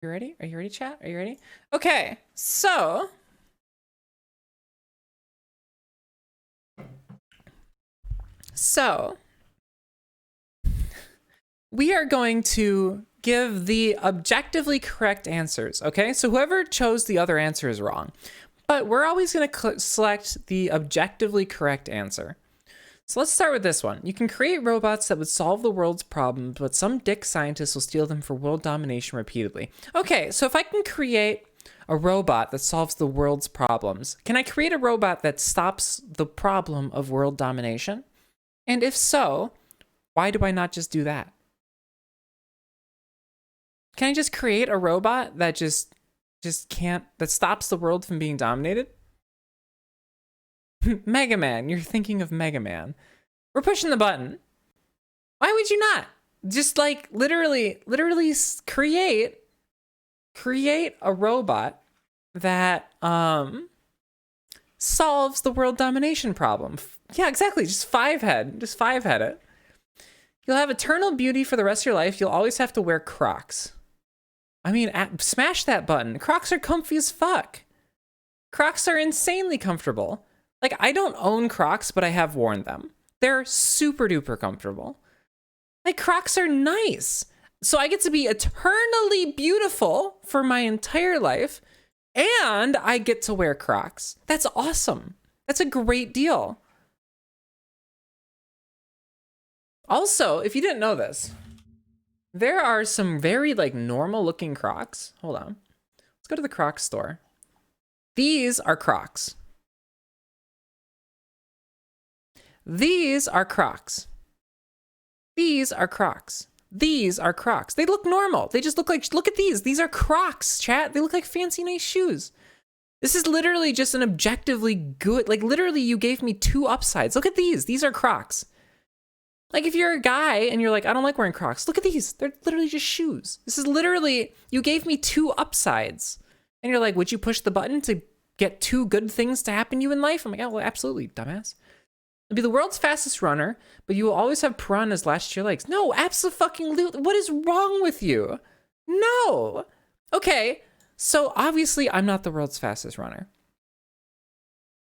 You ready? Are you ready, chat? Are you ready? Okay, so we are going to give the objectively correct answers, okay? So whoever chose the other answer is wrong, but we're always going to select the objectively correct answer. So let's start with this one. You can create robots that would solve the world's problems, but some dick scientists will steal them for world domination repeatedly. Okay, so if I can create a robot that solves the world's problems, can I create a robot that stops the problem of world domination? And if so, why do I not just do that? Can I just create a robot that just can't, that stops the world from being dominated? Mega Man, you're thinking of Mega Man. We're pushing the button. Why would you not? Just like literally create a robot that solves the world domination problem. Yeah, exactly. Just five head it. You'll have eternal beauty for the rest of your life. You'll always have to wear Crocs. I mean, smash that button. Crocs are comfy as fuck. Crocs are insanely comfortable. Like, I don't own Crocs, but I have worn them. They're super duper comfortable. Like, Crocs are nice. So I get to be eternally beautiful for my entire life, and I get to wear Crocs. That's awesome. That's a great deal. Also, if you didn't know this, there are some very, like, normal looking Crocs. Hold on. Let's go to the Crocs store. These are Crocs. These are Crocs. These are Crocs. These are Crocs. They look normal. They just look like, look at these. These are Crocs, chat. They look like fancy, nice shoes. This is literally just an objectively good, like literally you gave me two upsides. Look at these. These are Crocs. Like if you're a guy and you're like, I don't like wearing Crocs. Look at these. They're literally just shoes. This is literally, you gave me two upsides. And you're like, would you push the button to get two good things to happen to you in life? I'm like, oh, well, absolutely, dumbass. You'll be the world's fastest runner, but you will always have piranhas latched to your legs. No, absolutely. What is wrong with you? No. Okay, so obviously I'm not the world's fastest runner.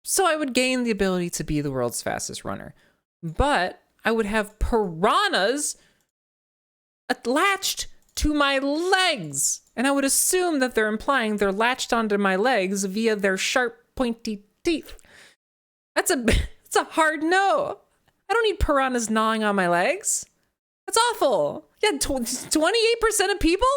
So I would gain the ability to be the world's fastest runner. But I would have piranhas latched to my legs. And I would assume that they're implying they're latched onto my legs via their sharp, pointy teeth. That's a hard no. I don't need piranhas gnawing on my legs. That's awful. Yeah, 28% of people?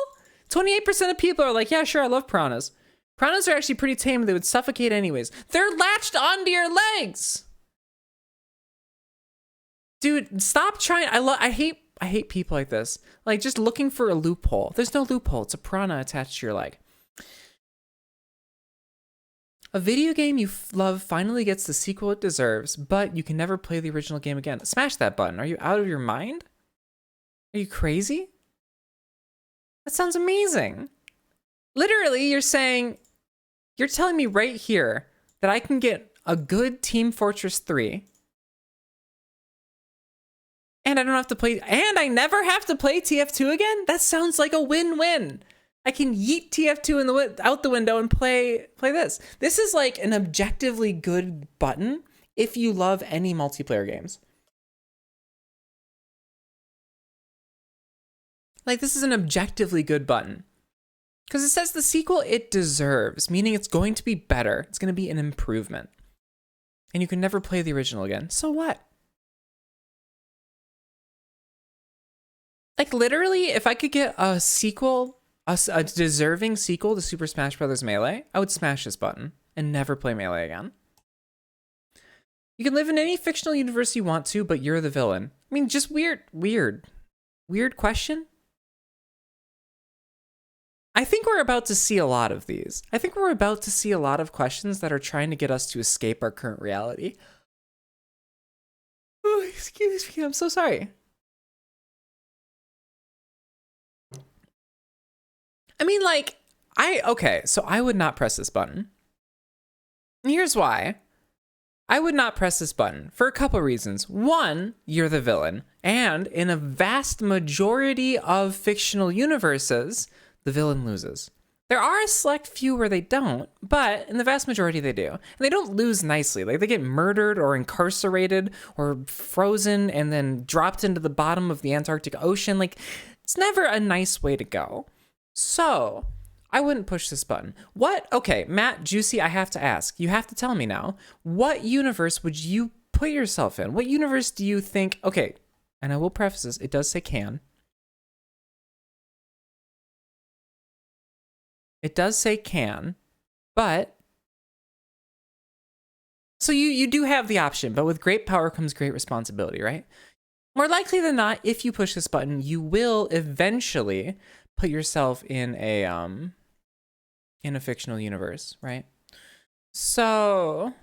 28% of people are like, yeah, sure, I love piranhas. Piranhas are actually pretty tame. They would suffocate anyways. They're latched onto your legs. Dude, stop trying. I hate people like this. Like, just looking for a loophole. There's no loophole. It's a piranha attached to your leg. A video game you love finally gets the sequel it deserves, but you can never play the original game again. Smash that button. Are you out of your mind? Are you crazy? That sounds amazing. Literally, you're telling me right here that I can get a good Team Fortress 3, and I don't have to play, and I never have to play TF2 again? That sounds like a win-win. I can yeet TF2 out the window and play this. This is like an objectively good button if you love any multiplayer games. Like, this is an objectively good button. Because it says the sequel it deserves, meaning it's going to be better. It's going to be an improvement. And you can never play the original again. So what? Like, literally, if I could get a sequel, a deserving sequel to Super Smash Bros. Melee, I would smash this button and never play Melee again. You can live in any fictional universe you want to, but you're the villain. I mean, just weird question. I think we're about to see a lot of these. I think we're about to see a lot of questions that are trying to get us to escape our current reality. Oh, excuse me, I'm so sorry. I mean, like, okay, so I would not press this button. And here's why. I would not press this button for a couple reasons. One, you're the villain. And in a vast majority of fictional universes, the villain loses. There are a select few where they don't, but in the vast majority they do. And they don't lose nicely. Like they get murdered or incarcerated or frozen and then dropped into the bottom of the Antarctic Ocean. Like it's never a nice way to go. So I wouldn't push this button. What? Okay, Matt, Juicy, I have to ask. You have to tell me now. What universe would you put yourself in? What universe do you think? Okay, and I will preface this. It does say can. It does say can, but so you do have the option, but with great power comes great responsibility, right? More likely than not, if you push this button, you will eventually put yourself in a fictional universe, right? So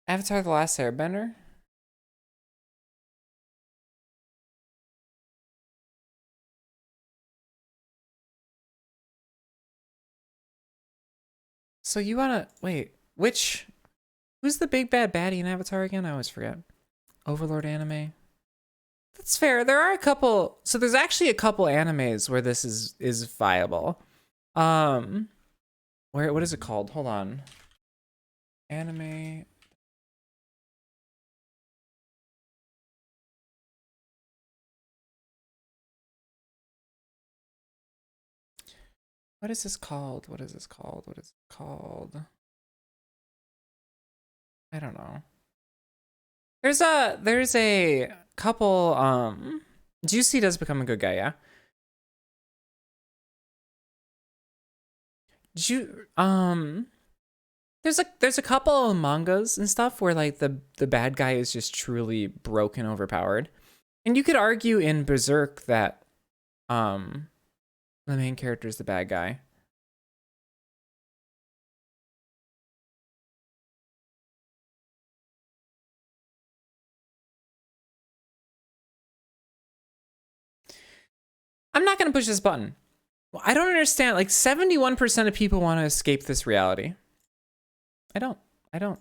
Avatar: The Last Airbender. So you wanna wait? Who's the big bad baddie in Avatar again? I always forget. Overlord anime. That's fair. There are a couple. So there's actually a couple animes where this is viable. What is it called? Hold on. Anime. What is this called? What is this called? What is it called? I don't know. There's a couple, Juicy does become a good guy, yeah? There's a couple of mangas and stuff where like the bad guy is just truly broken, overpowered. And you could argue in Berserk that the main character is the bad guy. I'm not going to push this button. I don't understand. Like 71% of people want to escape this reality. I don't. You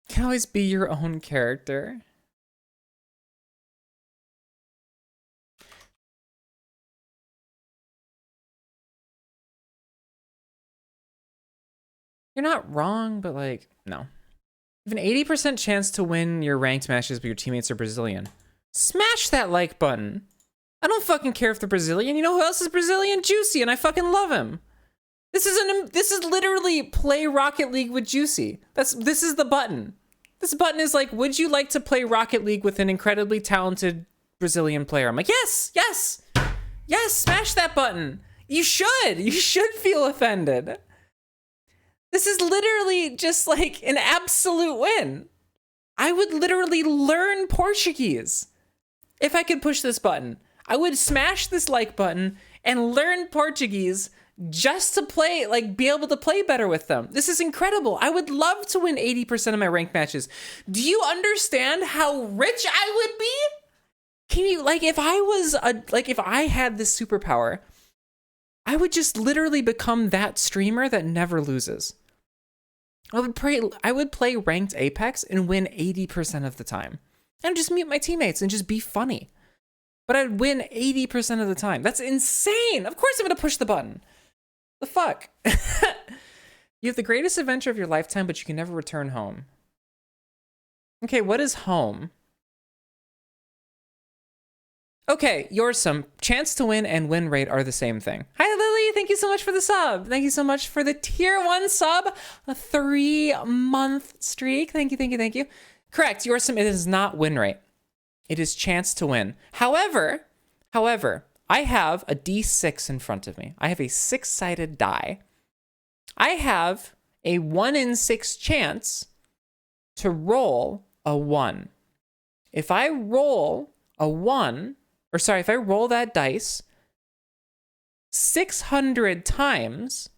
can always be your own character. You're not wrong, but like, no. You have an 80% chance to win your ranked matches, but your teammates are Brazilian. Smash that like button. I don't fucking care if they're Brazilian. You know who else is Brazilian? Juicy, and I fucking love him. This is literally play Rocket League with Juicy. This is the button. This button is like, would you like to play Rocket League with an incredibly talented Brazilian player? I'm like, yes, smash that button. You should feel offended. This is literally just like an absolute win. I would literally learn Portuguese if I could push this button. I would smash this like button and learn Portuguese just to play, like be able to play better with them. This is incredible. I would love to win 80% of my ranked matches. Do you understand how rich I would be? Can you, like, if I had this superpower, I would just literally become that streamer that never loses. I would play ranked Apex and win 80% of the time. And just mute my teammates and just be funny. But I'd win 80% of the time. That's insane. Of course I'm going to push the button. The fuck? You have the greatest adventure of your lifetime, but you can never return home. Okay, what is home? Okay, Yorsum, chance to win and win rate are the same thing. Hi, Lily. Thank you so much for the sub. Thank you so much for the tier 1 sub. A 3-month streak. Thank you. Correct, Yorsum, it is not win rate. It is chance to win. However, I have a D6 in front of me. I have a 6-sided die. I have a 1 in 6 chance to roll a 1. If I roll a 1, if I roll that dice 600 times,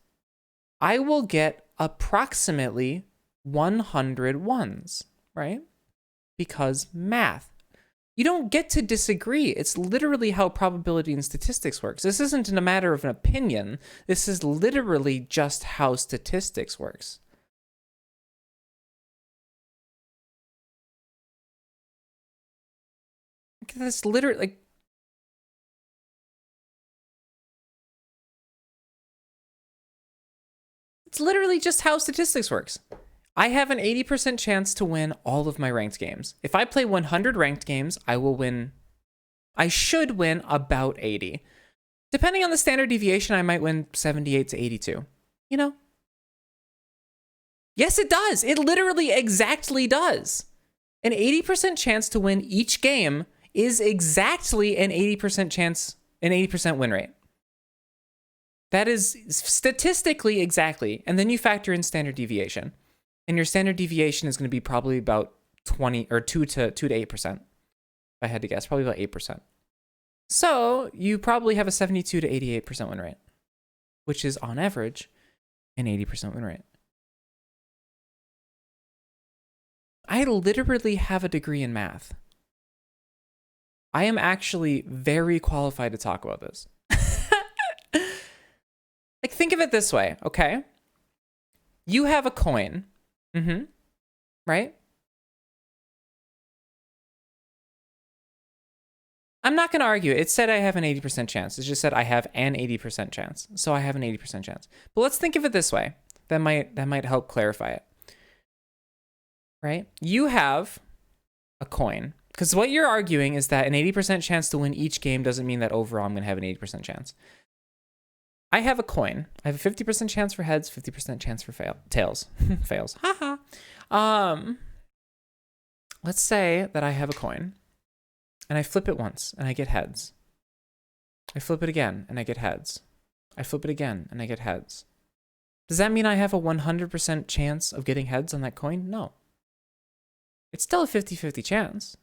I will get approximately 100 ones, right? Because math. You don't get to disagree. It's literally how probability and statistics works. This isn't a matter of an opinion. This is literally just how statistics works. That's literally like, it's literally just how statistics works. I have an 80% chance to win all of my ranked games. If I play 100 ranked games, I will win. I should win about 80. Depending on the standard deviation, I might win 78 to 82. You know? Yes, it does. It literally exactly does. An 80% chance to win each game is exactly an 80% chance, an 80% win rate. That is statistically exactly. And then you factor in standard deviation. And your standard deviation is going to be probably about 20 or 2 to 8%. If I had to guess, probably about 8%. So you probably have a 72 to 88% win rate, which is on average an 80% win rate. I literally have a degree in math. I am actually very qualified to talk about this. Like, think of it this way, okay? You have a coin. Right? I'm not going to argue. It said I have an 80% chance. It just said I have an 80% chance. So I have an 80% chance. But let's think of it this way. That might help clarify it. Right? You have a coin. Because what you're arguing is that an 80% chance to win each game doesn't mean that overall I'm going to have an 80% chance. I have a coin. I have a 50% chance for heads, 50% chance for tails. Fails. Haha. Let's say that I have a coin and I flip it once and I get heads. I flip it again and I get heads. I flip it again and I get heads. Does that mean I have a 100% chance of getting heads on that coin? No. It's still a 50-50 chance.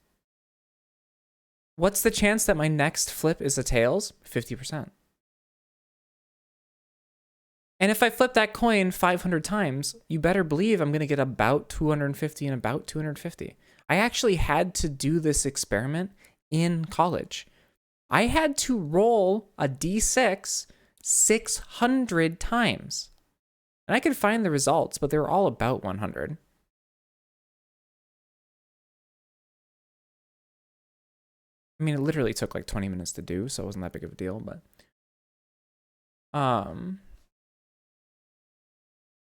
What's the chance that my next flip is a tails? 50%. And if I flip that coin 500 times, you better believe I'm going to get about 250 and about 250. I actually had to do this experiment in college. I had to roll a D6 600 times. And I could find the results, but they were all about 100. I mean, it literally took like 20 minutes to do, so it wasn't that big of a deal, but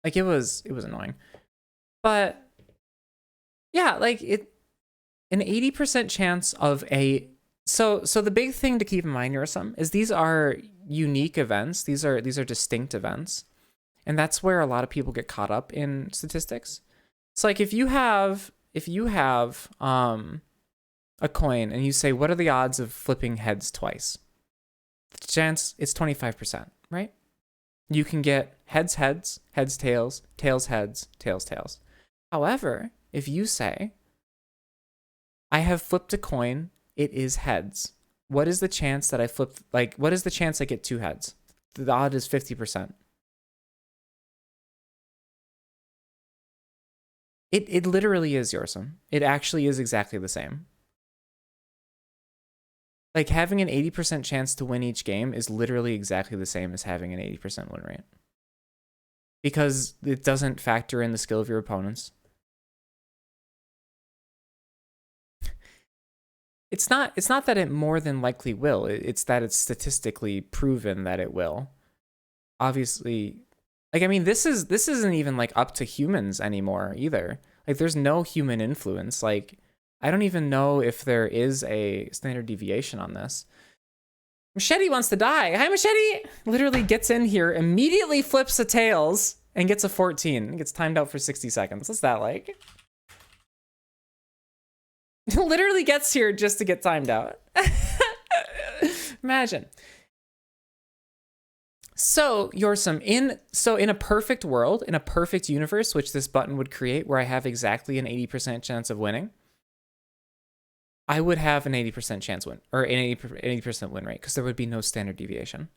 like it was annoying. But yeah, like an 80% chance of a so the big thing to keep in mind here is these are unique events. These are distinct events. And that's where a lot of people get caught up in statistics. It's like if you have a coin and you say, what are the odds of flipping heads twice? The chance it's 25%, right? You can get heads, heads, heads, tails, tails, heads, tails, tails. However, if you say, I have flipped a coin, it is heads. What is the chance that I flip, like, what is the chance I get 2 heads? The odd is 50%. It literally is, Yorsum. It actually is exactly the same. Like, having an 80% chance to win each game is literally exactly the same as having an 80% win rate. Because it doesn't factor in the skill of your opponents. It's not that it more than likely will. It's that it's statistically proven that it will. Obviously, like, I mean, this isn't even like up to humans anymore either. Like, there's no human influence. Like, I don't even know if there is a standard deviation on this. Machete wants to die. Hi, Machete! Literally gets in here, immediately flips a tails, and gets a 14. Gets timed out for 60 seconds. What's that like? Literally gets here just to get timed out. Imagine. So, Yorsum, in a perfect world, in a perfect universe, which this button would create, where I have exactly an 80% chance of winning, I would have an 80% chance win, or an 80% win rate, because there would be no standard deviation.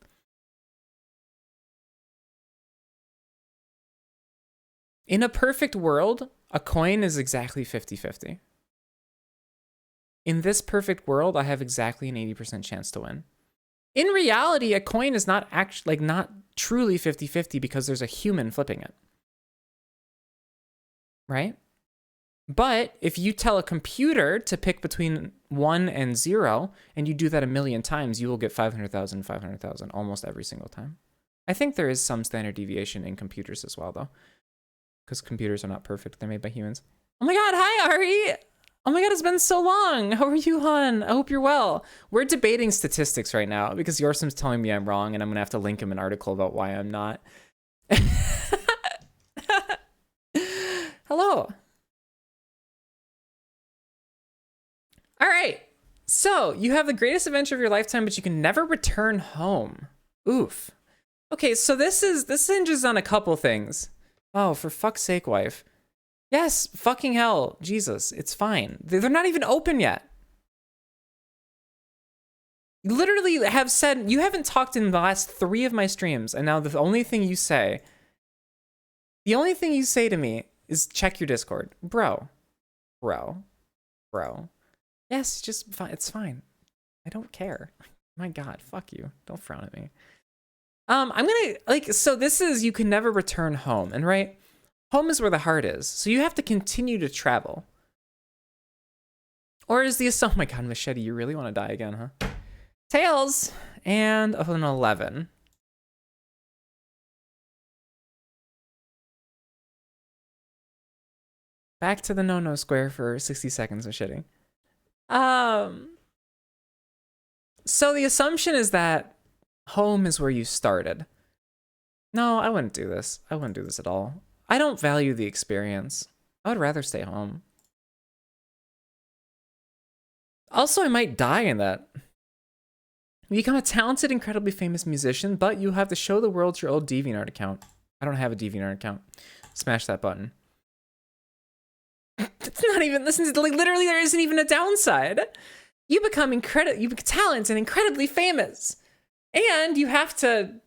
In a perfect world, a coin is exactly 50-50. In this perfect world, I have exactly an 80% chance to win. In reality, a coin is not actually, like, not truly 50-50 because there's a human flipping it. Right? But if you tell a computer to pick between 1 and 0, and you do that a million times, you will get 500,000, 500,000 almost every single time. I think there is some standard deviation in computers as well, though, because computers are not perfect. They're made by humans. Oh my God, hi, Ari. Oh my God, it's been so long. How are you, hon? I hope you're well. We're debating statistics right now because Yorsim's telling me I'm wrong, and I'm going to have to link him an article about why I'm not. Hello. All right. So you have the greatest adventure of your lifetime, but you can never return home. Oof. Okay, so this hinges on a couple things. Oh, for fuck's sake, wife. Yes, fucking hell. Jesus, it's fine. They're not even open yet. You literally have said, you haven't talked in the last 3 of my streams, and now the only thing you say to me is check your Discord. Bro. Yes, just fine. It's fine. I don't care. My God, fuck you. Don't frown at me. I'm gonna, like, so this is, you can never return home, and right? Home is where the heart is, so you have to continue to travel. Or is the, oh my God, Machete, you really want to die again, huh? Tails, and an 11. Back to the no-no square for 60 seconds, Machete. So the assumption is that home is where you started. No, I wouldn't do this. I wouldn't do this at all. I don't value the experience. I would rather stay home. Also, I might die in that. You become a talented, incredibly famous musician, but you have to show the world your old DeviantArt account. I don't have a DeviantArt account. Smash that button. It's not even, listen, like, literally there isn't even a downside. You become talented and incredibly famous. And you have to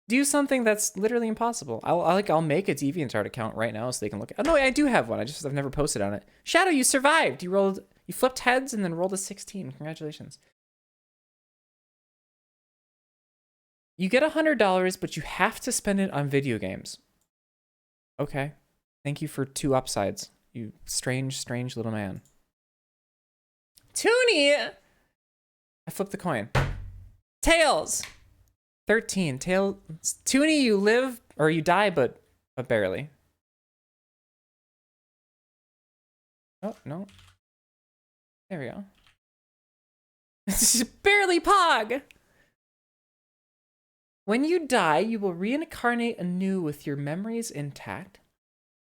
do something that's literally impossible. I'll make a DeviantArt account right now so they can look at. Oh no, I do have one. I've never posted on it. Shadow, you survived. You flipped heads and then rolled a 16. Congratulations. You get $100, but you have to spend it on video games. Okay. Thank you for 2 upsides. You strange little man. Toonie! I flipped the coin. Tails! 13. Toonie, you live, or you die, but barely. Oh, no. There we go. Barely Pog! When you die, you will reincarnate anew with your memories intact.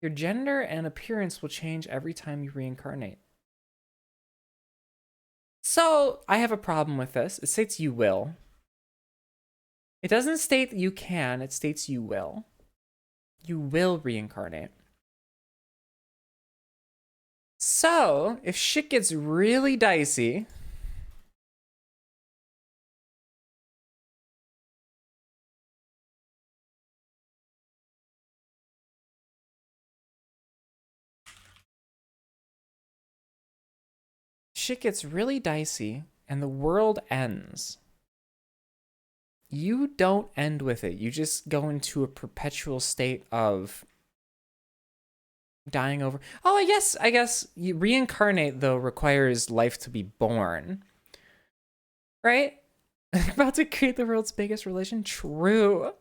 Your gender and appearance will change every time you reincarnate. So, I have a problem with this. It states you will. It doesn't state that you can, it states you will. You will reincarnate. So, if shit gets really dicey, and the world ends, you don't end with it. You just go into a perpetual state of dying over. Oh, I guess you reincarnate, though, requires life to be born. Right? About to create the world's biggest religion? True.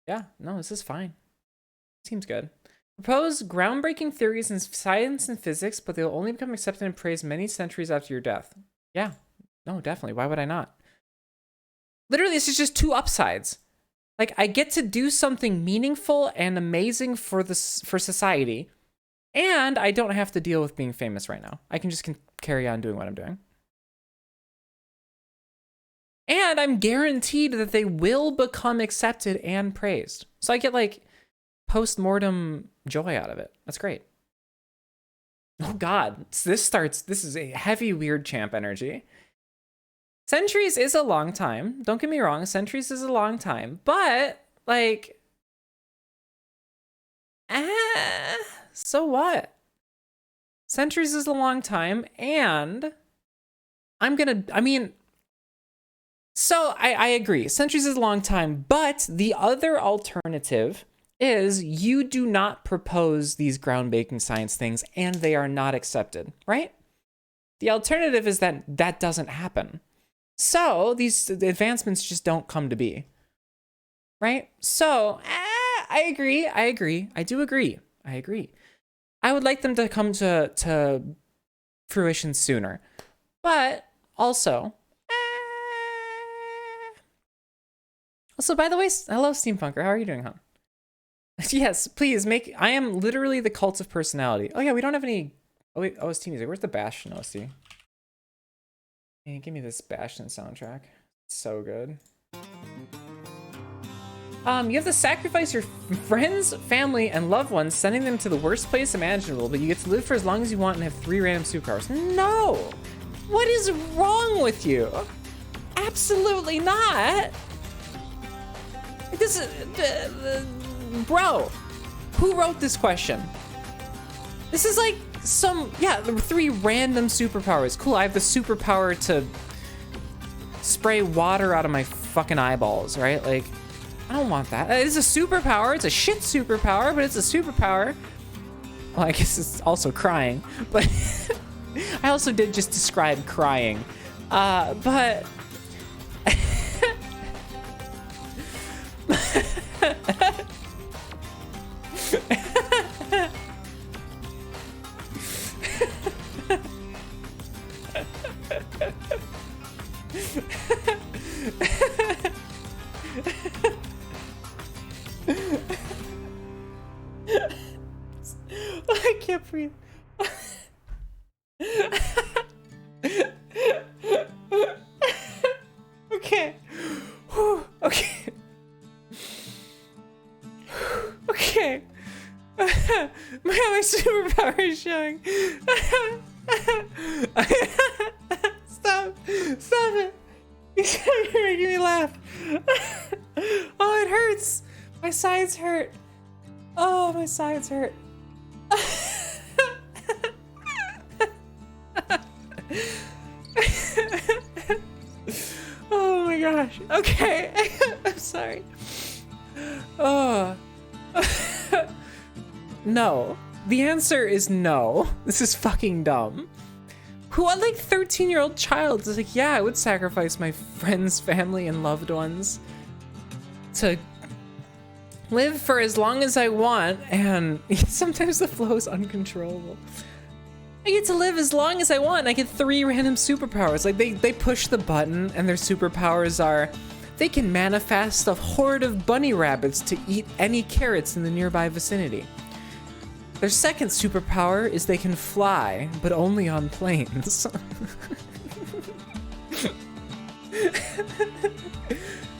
Yeah, no, this is fine. Seems good. Propose groundbreaking theories in science and physics, but they'll only become accepted and praised many centuries after your death. Yeah, no, definitely. Why would I not? Literally, this is just 2 upsides. Like, I get to do something meaningful and amazing for society, and I don't have to deal with being famous right now. I can just carry on doing what I'm doing. And I'm guaranteed that they will become accepted and praised. So I get, like, post-mortem joy out of it. That's great. Oh God, this is a heavy weird champ energy. Centuries is a long time. Don't get me wrong. Centuries is a long time. But, like, so what? Centuries is a long time. And so I agree. Centuries is a long time. But the other alternative is you do not propose these groundbreaking science things and they are not accepted, right? The alternative is that that doesn't happen. So the advancements just don't come to be, right? So I agree. I do agree. I agree. I would like them to come to fruition sooner. But also, by the way, hello, Steampunker. How are you doing, hon? Yes, please I am literally the cult of personality. Oh yeah, we don't have any. Oh wait, OST music. Where's the Bastion OST? Hey, give me this Bastion soundtrack. It's so good. You have to sacrifice your friends, family, and loved ones, sending them to the worst place imaginable, but you get to live for as long as you want and have 3 random superpowers. No! What is wrong with you? Absolutely not! This is... bro, who wrote this question? This is like there were 3 random superpowers. Cool, I have the superpower to spray water out of my fucking eyeballs, right? Like, I don't want that. It's a superpower. It's a shit superpower, but it's a superpower. Well, I guess it's also crying, but I also did just describe crying. But I can't breathe. Okay. Okay. Okay. My superpower is showing. Stop it. You're making me laugh. Oh, it hurts. My sides hurt. Oh, my sides hurt. Oh my gosh. Okay. I'm sorry. Oh. No. The answer is no. This is fucking dumb. What, like, 13-year-old child is like, yeah, I would sacrifice my friends, family, and loved ones to live for as long as I want, and sometimes the flow is uncontrollable. I get to live as long as I want, and I get 3 random superpowers. Like, they push the button, and their superpowers are, they can manifest a horde of bunny rabbits to eat any carrots in the nearby vicinity. Their second superpower is they can fly, but only on planes.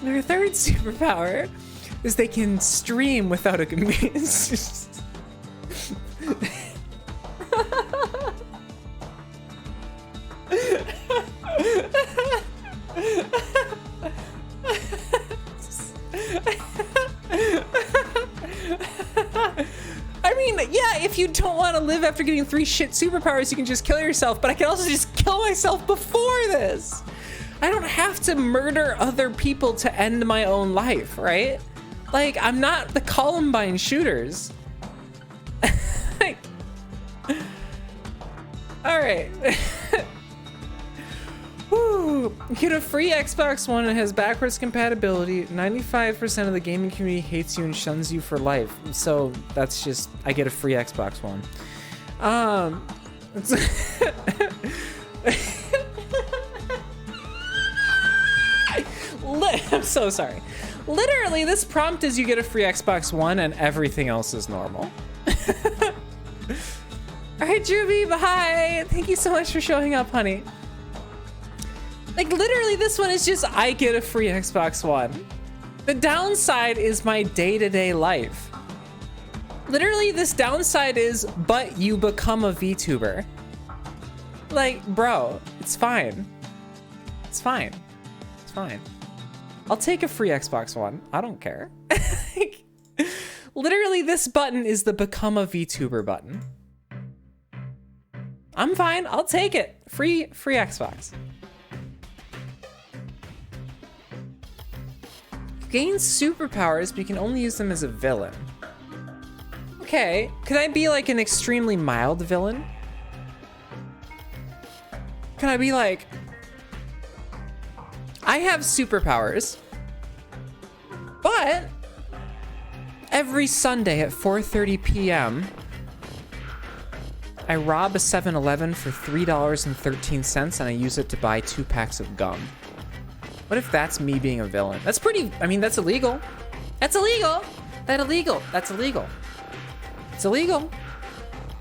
Their third superpower is they can stream without a computer. I mean, yeah, if you don't want to live after getting 3 shit superpowers, you can just kill yourself, but I can also just kill myself before this. I don't have to murder other people to end my own life, right? Like, I'm not the Columbine shooters. Like, all right. Woo. Get a free Xbox One and has backwards compatibility. 95% of the gaming community hates you and shuns you for life. So that's just, I get a free Xbox One. I'm so sorry. Literally, this prompt is you get a free Xbox One and everything else is normal. All right, Juby, hi. Thank you so much for showing up, honey. Like, literally, this one is just, I get a free Xbox One. The downside is my day-to-day life. Literally, this downside is, but you become a VTuber. Like, bro, it's fine. It's fine. It's fine. I'll take a free Xbox One. I don't care. Literally, this button is the become a VTuber button. I'm fine. I'll take it. Free Xbox. Gain superpowers, but you can only use them as a villain. Okay, could I be like an extremely mild villain? Can I be like, I have superpowers, but every Sunday at 4:30 p.m., I rob a 7-Eleven for $3.13 and I use it to buy 2 packs of gum. What if that's me being a villain? That's pretty, I mean, that's illegal. That's illegal. That's illegal. That's illegal. It's illegal.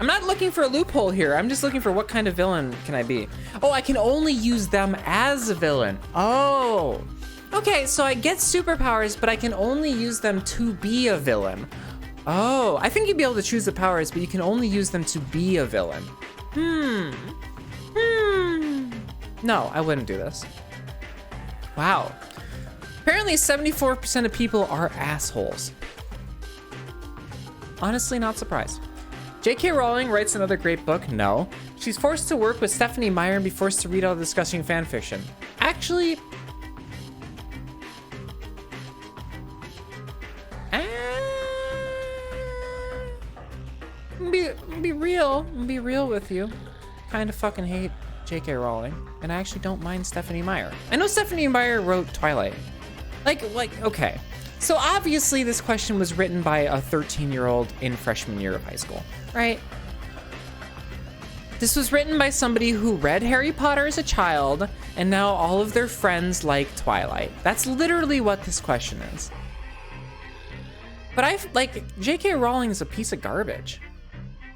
I'm not looking for a loophole here. I'm just looking for what kind of villain can I be? Oh, I can only use them as a villain. Oh. Okay, so I get superpowers, but I can only use them to be a villain. Oh, I think you'd be able to choose the powers, but you can only use them to be a villain. No, I wouldn't do this. Wow. Apparently 74% of people are assholes. Honestly, not surprised. J.K. Rowling writes another great book? No. She's forced to work with Stephanie Meyer and be forced to read all the disgusting fan fiction. Actually, be real with you. Kind of fucking hate J.K. Rowling, and I actually don't mind Stephanie Meyer. I know Stephanie Meyer wrote Twilight. Like, okay. So obviously this question was written by a 13-year-old in freshman year of high school, right? This was written by somebody who read Harry Potter as a child, and now all of their friends like Twilight. That's literally what this question is. But J.K. Rowling is a piece of garbage.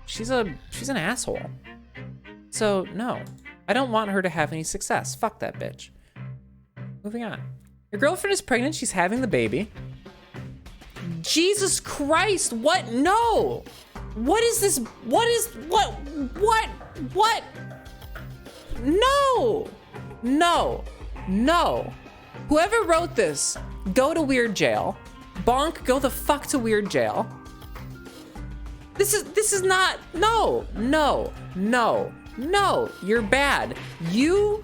She's an asshole. So no, I don't want her to have any success. Fuck that bitch. Moving on. Your girlfriend is pregnant, she's having the baby. Jesus Christ, what? No! What is this? What? No. Whoever wrote this, go to weird jail. Bonk, go the fuck to weird jail. This is not, no, you're bad. You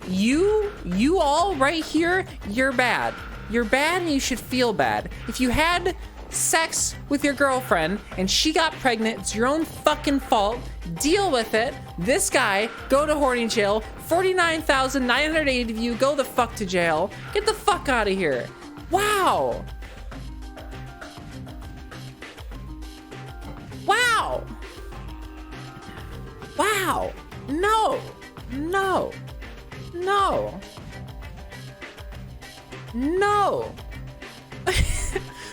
all right here, you're bad. You're bad and you should feel bad. If you had sex with your girlfriend and she got pregnant, it's your own fucking fault. Deal with it. This guy, go to hoarding jail. 49,980 of you, go the fuck to jail. Get the fuck out of here. Wow. Wow. No.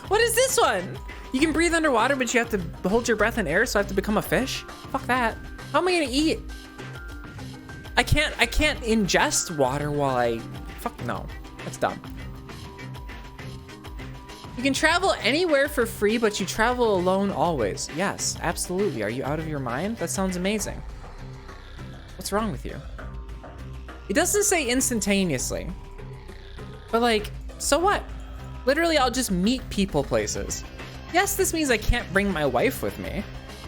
What is this one? You can breathe underwater, but you have to hold your breath in air, so I have to become a fish? Fuck that. How am I gonna eat? I can't ingest water while fuck no. That's dumb. You can travel anywhere for free, but you travel alone always. Yes, absolutely. Are you out of your mind? That sounds amazing. What's wrong with you? It doesn't say instantaneously, but so what? Literally, I'll just meet people places. Yes, this means I can't bring my wife with me,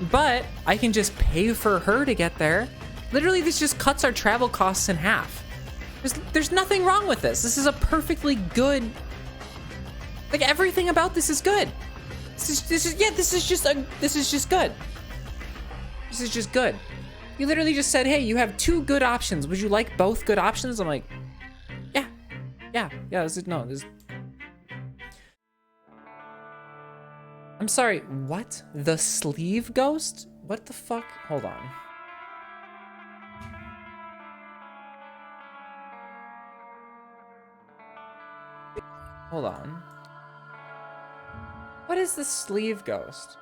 but I can just pay for her to get there. Literally, this just cuts our travel costs in half. There's nothing wrong with this. This is a perfectly good, everything about this is good. This is just good. This is just good. You literally just said, hey, you have 2 good options. Would you like both good options? I'm like, yeah, I'm sorry, what? The sleeve ghost? What the fuck? Hold on. Hold on. What is the sleeve ghost?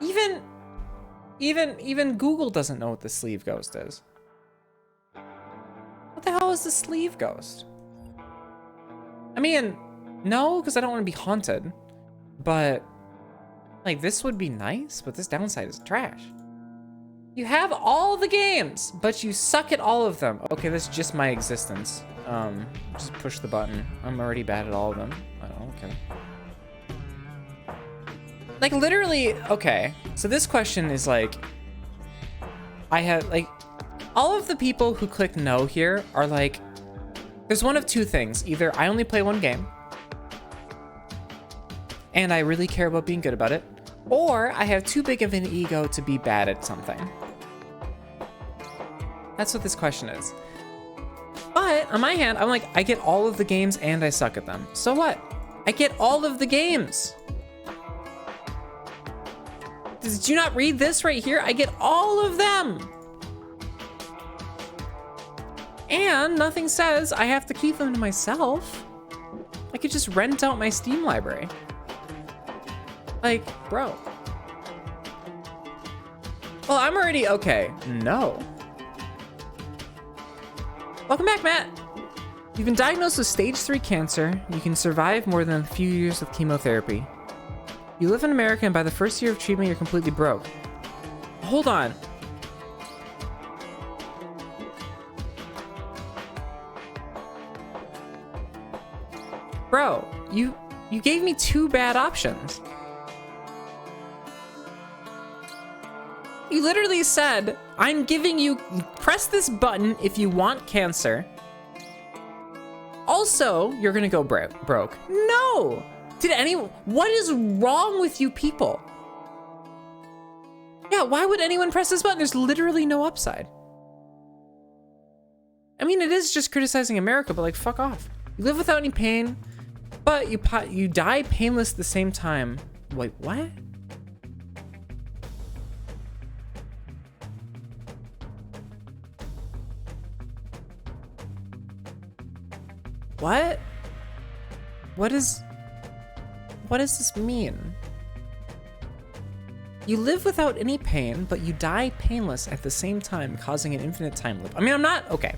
Even Google doesn't know what the sleeve ghost is. What the hell is the sleeve ghost? I mean, no, because I don't want to be haunted. But, this would be nice, but this downside is trash. You have all the games, but you suck at all of them. Okay, that's just my existence. Just push the button. I'm already bad at all of them. Oh, okay. Like literally, okay. So this question is like, I have like, all of the people who click no here are like, there's one of two things. Either I only play one game, and I really care about being good about it, or I have too big of an ego to be bad at something. That's what this question is. But on my hand, I'm like, I get all of the games and I suck at them. So what? I get all of the games. Did you not read this right here? I get all of them. And nothing says I have to keep them to myself. I could just rent out my Steam library. Like, bro. Well, I'm already okay. No. Welcome back, Matt. You've been diagnosed with stage 3 cancer. You can survive more than a few years with chemotherapy. You live in America, and by the first year of treatment, you're completely broke. Hold on. Bro, you gave me 2 bad options. You literally said, I'm giving you, press this button if you want cancer. Also, you're gonna go broke. No! What is wrong with you people? Yeah, why would anyone press this button? There's literally no upside. I mean, it is just criticizing America, but like, fuck off. You live without any pain, but you die painless at the same time. Wait, what? What? What does this mean? You live without any pain, but you die painless at the same time, causing an infinite time loop. I mean, okay.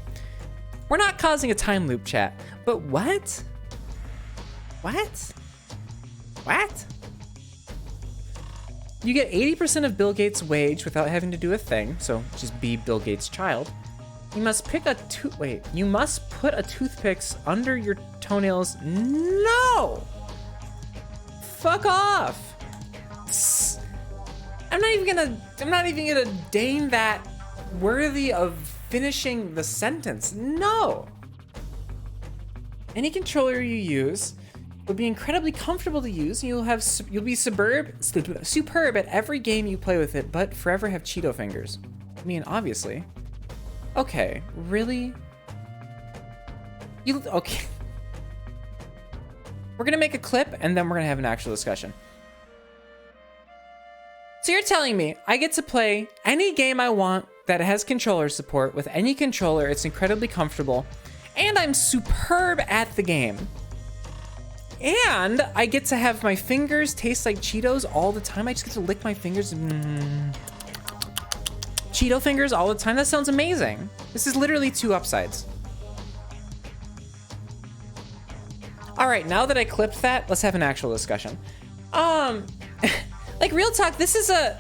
We're not causing a time loop, chat, but what? What? What? You get 80% of Bill Gates' wage without having to do a thing, so just be Bill Gates' child. You must put a toothpicks under your toenails. No! Fuck off. I'm not even gonna deign that worthy of finishing the sentence. No. Any controller you use will be incredibly comfortable to use, and you'll be superb at every game you play with it, but forever have Cheeto fingers. I mean, obviously. Okay, really? Okay. We're gonna make a clip and then we're gonna have an actual discussion. So you're telling me I get to play any game I want that has controller support with any controller, it's incredibly comfortable, and I'm superb at the game. And I get to have my fingers taste like Cheetos all the time. I just get to lick my fingers. Cheeto fingers all the time. That sounds amazing. This is literally 2 upsides. All right, now that I clipped that, let's have an actual discussion. Like real talk, this is a...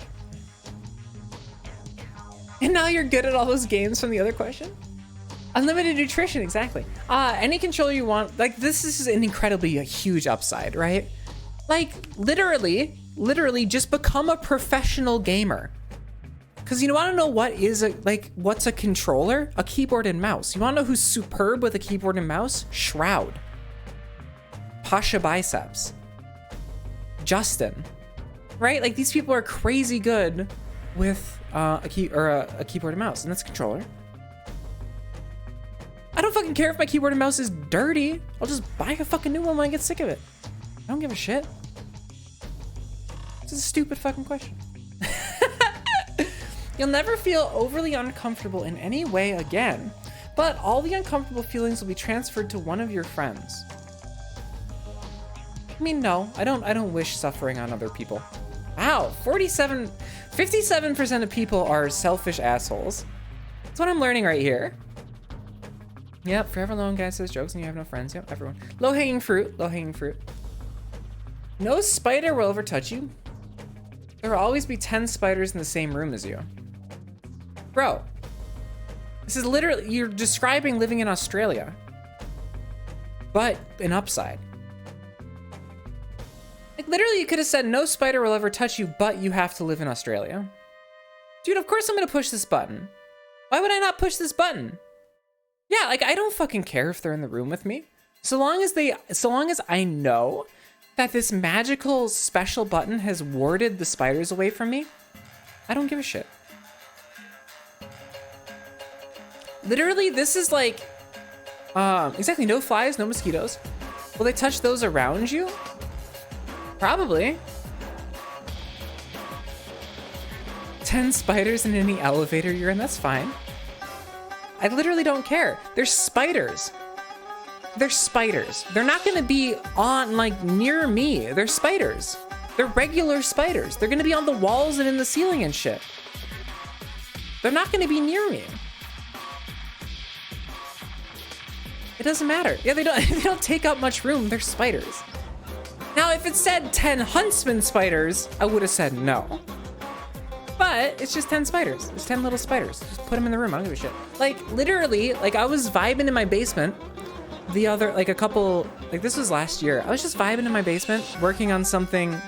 And now you're good at all those games from the other question? Unlimited nutrition, exactly. Any controller you want, like this is an incredibly huge upside, right? Like literally just become a professional gamer. Because you want to know what's a controller? A keyboard and mouse. You want to know who's superb with a keyboard and mouse? Shroud. Pasha Biceps. Justin. Right? Like these people are crazy good with a keyboard and mouse, and that's a controller. I don't fucking care if my keyboard and mouse is dirty. I'll just buy a fucking new one when I get sick of it. I don't give a shit. This is a stupid fucking question. You'll never feel overly uncomfortable in any way again, but all the uncomfortable feelings will be transferred to one of your friends. I mean, no, I don't wish suffering on other people. Wow, 57% of people are selfish assholes. That's what I'm learning right here. Yep, forever alone guy says jokes and you have no friends. Yep, everyone. Low-hanging fruit, low-hanging fruit. No spider will ever touch you. There will always be 10 spiders in the same room as you. Bro, this is literally, you're describing living in Australia, but an upside. Like literally you could have said no spider will ever touch you, but you have to live in Australia. Dude, of course I'm gonna push this button. Why would I not push this button? Yeah, like I don't fucking care if they're in the room with me. So long as I know that this magical special button has warded the spiders away from me, I don't give a shit. Literally, this is like, exactly, no flies, no mosquitoes. Will they touch those around you? Probably. 10 spiders in any elevator you're in, that's fine. I literally don't care. They're spiders. They're spiders. They're not gonna be on, like, near me. They're spiders. They're regular spiders. They're gonna be on the walls and in the ceiling and shit. They're not gonna be near me. It doesn't matter. Yeah, they don't take up much room. They're spiders. Now, if it said 10 huntsman spiders, I would have said no. But it's just 10 spiders. It's 10 little spiders. Just put them in the room. I don't give a shit. Like, literally, like, I was vibing in my basement the other, like, this was last year. I was just vibing in my basement, working on something.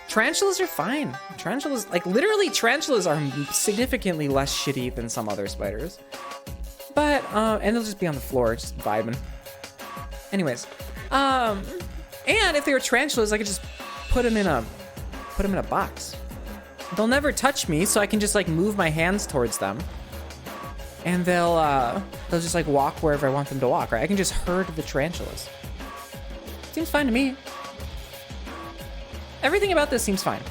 Tarantulas are fine. Tarantulas, like, literally, tarantulas are significantly less shitty than some other spiders. But, and they'll just be on the floor, just vibing. Anyways, and if they were tarantulas, I could just put them in a box. They'll never touch me, so I can just like move my hands towards them. And they'll just like walk wherever I want them to walk, right? I can just herd the tarantulas. Seems fine to me. Everything about this seems fine.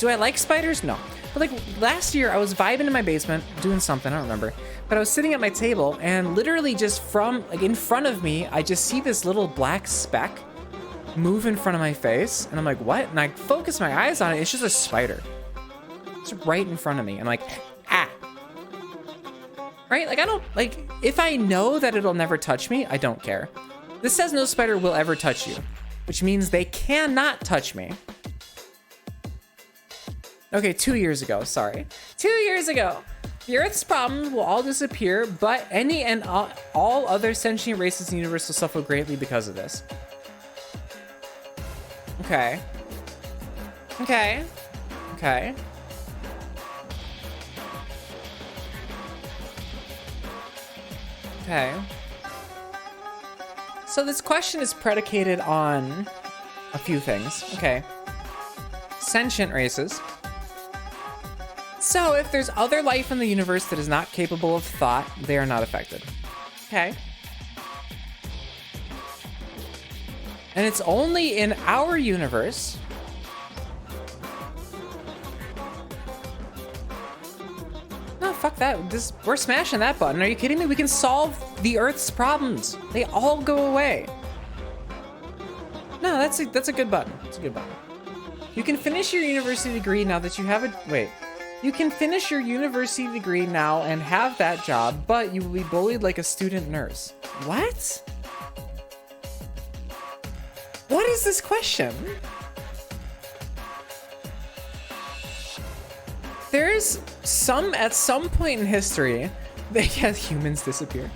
Do I like spiders? No. But like last year, I was vibing in my basement, doing something, I don't remember. But I was sitting at my table and literally just from, like in front of me, I just see this little black speck move in front of my face. And I'm like, what? And I focus my eyes on it. It's just a spider. It's right in front of me. I'm like, ah. Right? Like I don't, like, if I know that it'll never touch me, I don't care. This says no spider will ever touch you, which means they cannot touch me. Okay, 2 years ago, sorry. 2 years ago. The Earth's problems will all disappear, but any and all other sentient races in the universe will suffer greatly because of this. Okay. Okay. Okay. Okay. So this question is predicated on a few things. Okay. Sentient races. So if there's other life in the universe that is not capable of thought, they are not affected. Okay. And it's only in our universe. No, fuck that. We're smashing that button. Are you kidding me? We can solve the Earth's problems. They all go away. No, that's a good button. It's a good button. You can finish your university degree now that you have a... Wait. You can finish your university degree now and have that job, but you will be bullied like a student nurse. What? What is this question? There's at some point in history, humans disappear.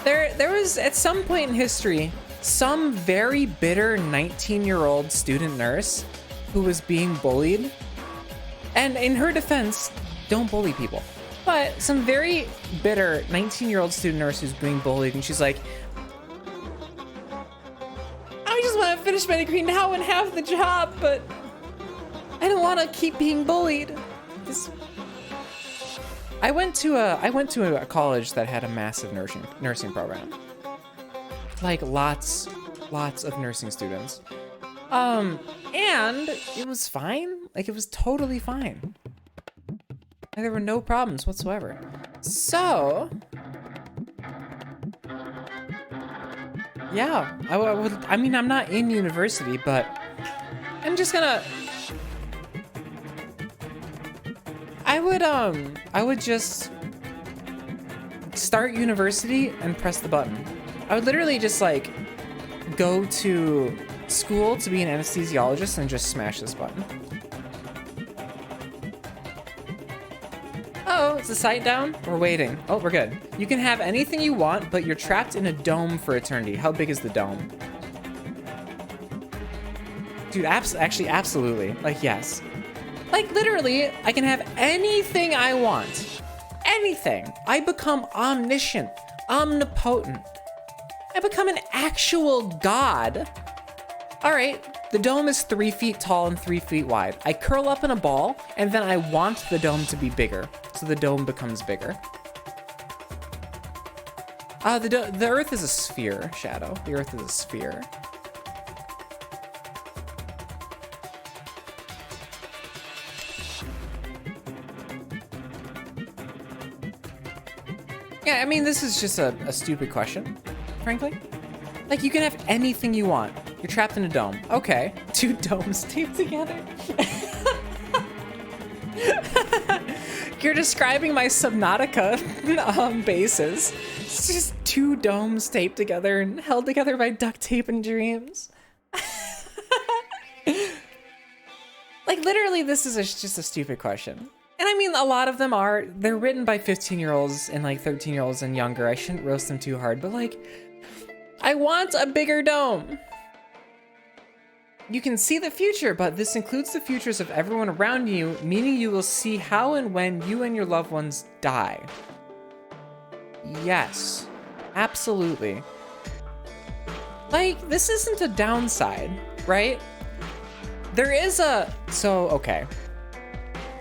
There was at some point in history, some very bitter 19-year-old student nurse who was being bullied. And in her defense, don't bully people. But some very bitter 19-year-old student nurse who's being bullied, and she's like, I just want to finish my degree now and have the job, but I don't want to keep being bullied. I went to a college that had a massive nursing program. Like lots of nursing students. And it was fine. Like, it was totally fine. Like, there were no problems whatsoever. So, yeah, I mean, I'm not in university, but I'm just gonna, I would just start university and press the button. I would literally just, like, go to school to be an anesthesiologist and just smash this button. Oh, Is the sight down? We're waiting. Oh, we're good. You can have anything you want, but you're trapped in a dome for eternity. How big is the dome? Dude, actually, absolutely. Like, yes. Like, literally, I can have anything I want. Anything. I become omniscient, omnipotent. I become an actual god. All right, the dome is 3 feet tall and 3 feet wide. I curl up in a ball, and then I want the dome to be bigger, so the dome becomes bigger. The Earth is a sphere, Shadow. The Earth is a sphere. Yeah, I mean, this is just a stupid question, frankly. Like, you can have anything you want. You're trapped in a dome. Okay. 2 domes taped together. You're describing my Subnautica bases. It's just 2 domes taped together and held together by duct tape and dreams. Like, literally, this is just a stupid question. And I mean, a lot of them they're written by 15-year-olds and like 13-year-olds and younger. I shouldn't roast them too hard, but like, I want a bigger dome. You can see the future, but this includes the futures of everyone around you, meaning you will see how and when you and your loved ones die. Yes, absolutely. Like, this isn't a downside, right? There is okay.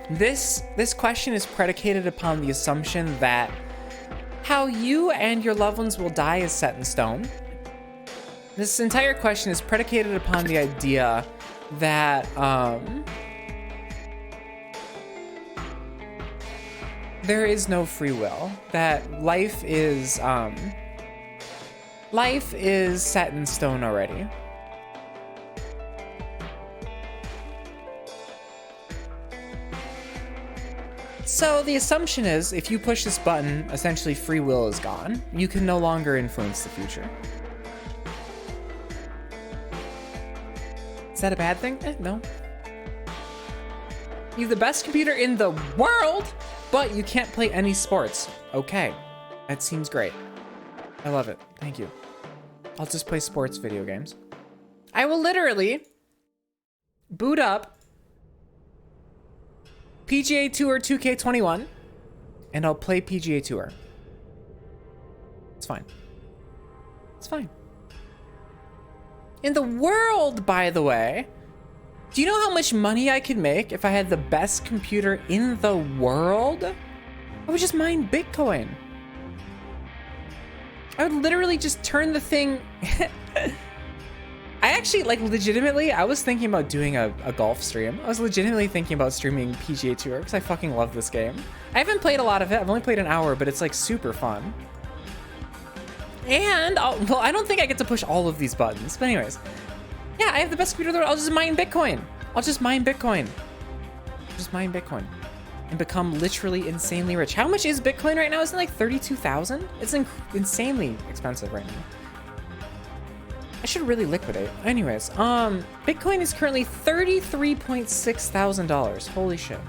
This question is predicated upon the assumption that how you and your loved ones will die is set in stone. This entire question is predicated upon the idea that there is no free will, that life is set in stone already. So the assumption is if you push this button, essentially free will is gone. You can no longer influence the future. Is that a bad thing? No. You have the best computer in the world, but you can't play any sports. Okay, that seems great. I love it, thank you. I'll just play sports video games. I will literally boot up PGA Tour 2K21 and I'll play PGA Tour. It's fine. It's fine. In the world, by the way, do you know how much money I could make if I had the best computer in the world? I would just mine Bitcoin. I would literally just turn the thing. I actually, like, legitimately, I was thinking about doing a golf stream. I was legitimately thinking about streaming PGA Tour because I fucking love this game. I haven't played a lot of it. I've only played an hour, but it's like super fun. And, well, I don't think I get to push all of these buttons. But anyways, yeah, I have the best computer in the world. I'll just mine Bitcoin. I'll just mine Bitcoin. Just mine Bitcoin. And become literally insanely rich. How much is Bitcoin right now? Isn't it like 32,000? It's insanely expensive right now. I should really liquidate. Anyways, Bitcoin is currently $33.6 thousand. Holy shit.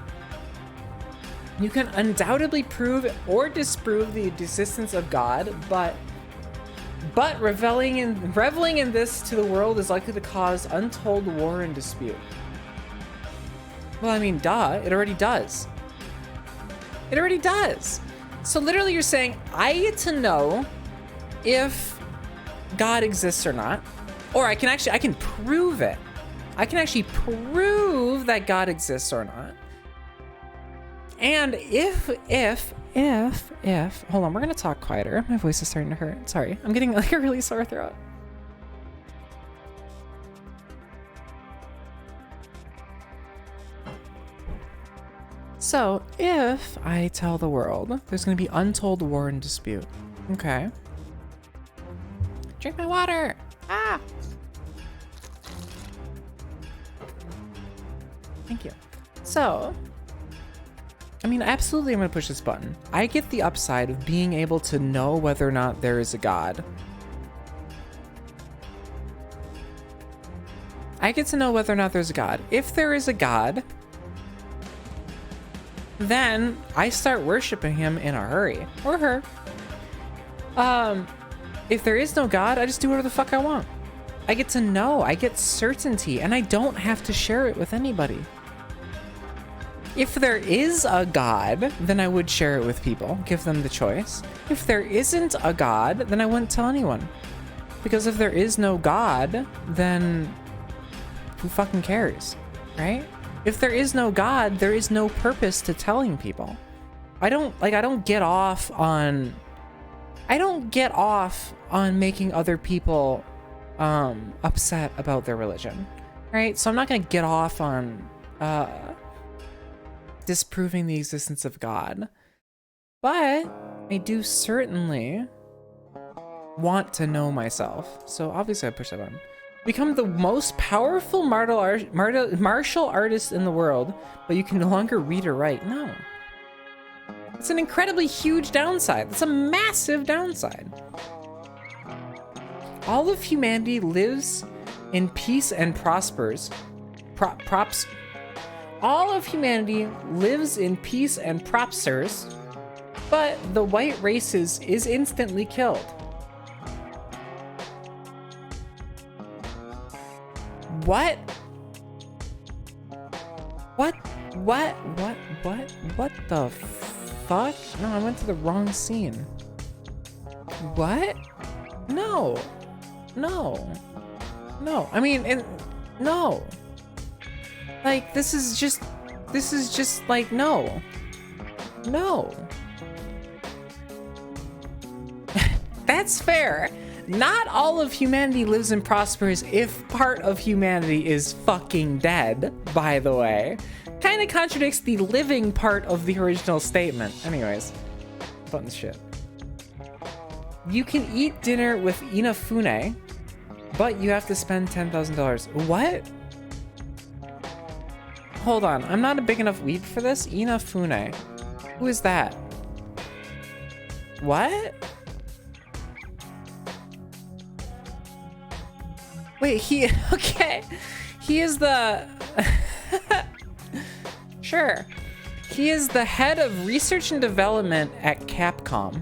You can undoubtedly prove or disprove the existence of God, but reveling in this to the world is likely to cause untold war and dispute. Well, I mean, duh, it already does. It already does. So literally you're saying, I get to know if God exists or not, or I can prove it. I can actually prove that God exists or not. And if, hold on, we're gonna talk quieter. My voice is starting to hurt. Sorry, I'm getting like a really sore throat. So if I tell the world there's gonna be untold war and dispute, okay. Drink my water, ah. Thank you. So, I mean, absolutely I'm gonna push this button. I get the upside of being able to know whether or not there is a God. I get to know whether or not there's a God. If there is a God, then I start worshiping him in a hurry, or her. If there is no God, I just do whatever the fuck I want. I get to know, I get certainty, and I don't have to share it with anybody. If there is a God, then I would share it with people, give them the choice. If there isn't a God, then I wouldn't tell anyone. Because if there is no God, then who fucking cares, right? If there is no God, there is no purpose to telling people. I don't get off on making other people upset about their religion, right? So I'm not gonna get off on disproving the existence of God, but I do certainly want to know myself. So obviously I push that button. Become the most powerful martial artist in the world, but you can no longer read or write. No. It's an incredibly huge downside. It's a massive downside. All of humanity lives in peace and prospers. All of humanity lives in peace and prospers, but the white races is instantly killed. What? What the fuck? No, I went to the wrong scene. What? No. I mean, no. Like, this is just like, no. That's fair. Not all of humanity lives and prospers if part of humanity is fucking dead, by the way. Kind of contradicts the living part of the original statement. Anyways, button shit. You can eat dinner with Inafune, but you have to spend $10,000. What? Hold on, I'm not a big enough weeb for this. Inafune. Who is that? What? Wait, okay. He is the... Sure. He is the head of research and development at Capcom.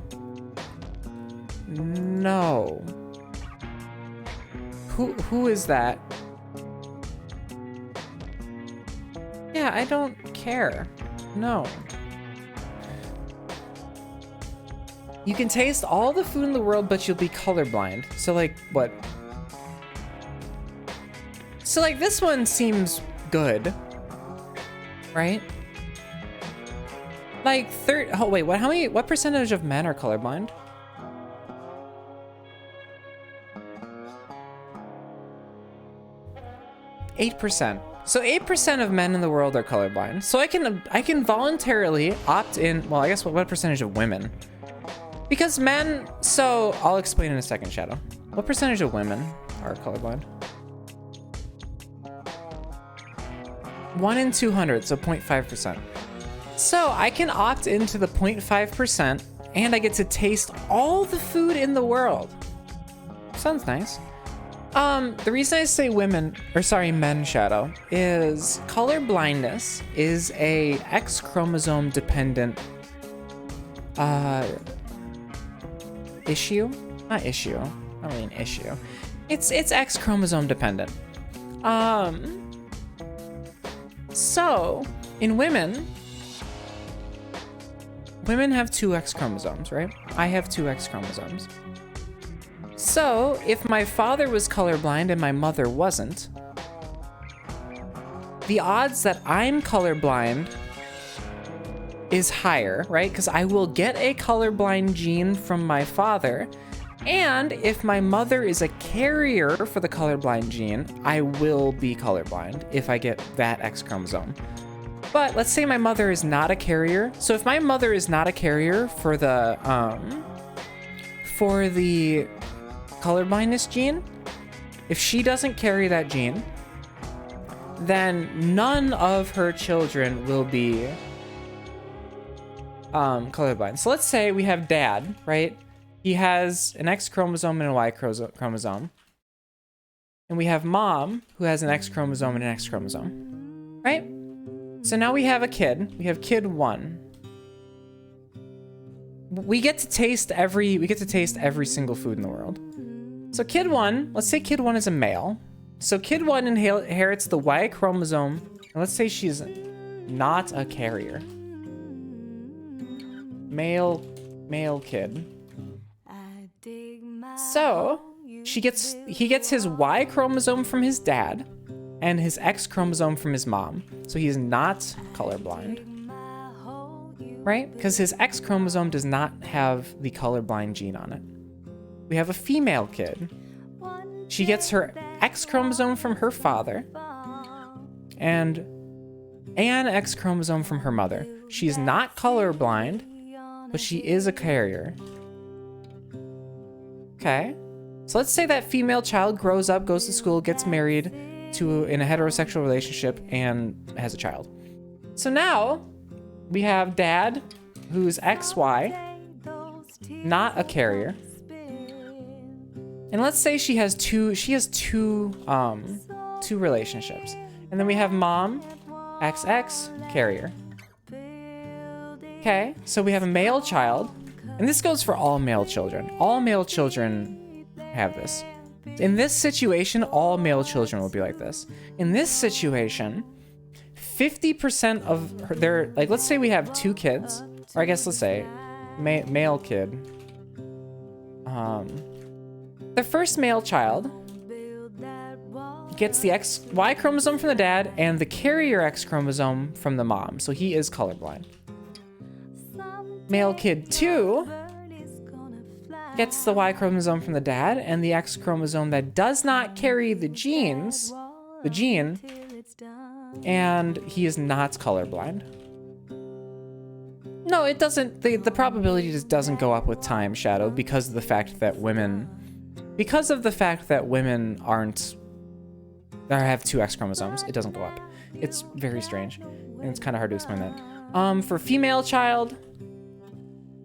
No. Who is that? Yeah, I don't care. No. You can taste all the food in the world, but you'll be colorblind. So, like, what? So, like, this one seems good, right? Like, oh, wait, what percentage of men are colorblind? %. So 8% of men in the world are colorblind. So I can voluntarily opt in. Well, I guess what percentage of women? Because men, so I'll explain in a second, Shadow. What percentage of women are colorblind? 1 in 200, so 0.5%. So I can opt into the 0.5% and I get to taste all the food in the world. Sounds nice. The reason I say men, Shadow, is color blindness is a X chromosome dependent issue. Not issue. Not really an issue. It's X chromosome dependent. So in women have 2 X chromosomes, right? I have 2 X chromosomes. So, if my father was colorblind and my mother wasn't, the odds that I'm colorblind is higher, right? Because I will get a colorblind gene from my father, and if my mother is a carrier for the colorblind gene, I will be colorblind if I get that X chromosome. But let's say my mother is not a carrier. So if my mother is not a carrier for the colorblindness gene, if she doesn't carry that gene, then none of her children will be colorblind. So let's say we have dad, right? He has an X chromosome and a Y chromosome. And we have mom, who has an X chromosome and an X chromosome, right? So now we have a kid. We have kid 1. We get to taste every single food in the world. So kid 1, let's say kid 1 is a male. So kid 1 inherits the Y chromosome. And let's say she's not a carrier. Male kid. So he gets his Y chromosome from his dad and his X chromosome from his mom. So he is not colorblind. Right? Because his X chromosome does not have the colorblind gene on it. We have a female kid. She gets her X chromosome from her father and an X chromosome from her mother. She is not colorblind, but she is a carrier. Okay. So let's say that female child grows up, goes to school, gets married in a heterosexual relationship, and has a child. So now we have dad, who's XY, not a carrier. And let's say she has two relationships. And then we have mom, XX, carrier. Okay, so we have a male child. And this goes for all male children. All male children have this. In this situation, all male children will be like this. In this situation, 50% of their, like, let's say we have 2 kids, or I guess let's say male kid. The first male child gets the Y chromosome from the dad and the carrier X chromosome from the mom, so he is colorblind. Male kid 2 gets the Y chromosome from the dad and the X chromosome that does not carry the gene, and he is not colorblind. No, it doesn't, the probability just doesn't go up with time, Shadow, because of the fact that women have 2 X chromosomes. It doesn't go up. It's very strange, and it's kind of hard to explain that. For female child,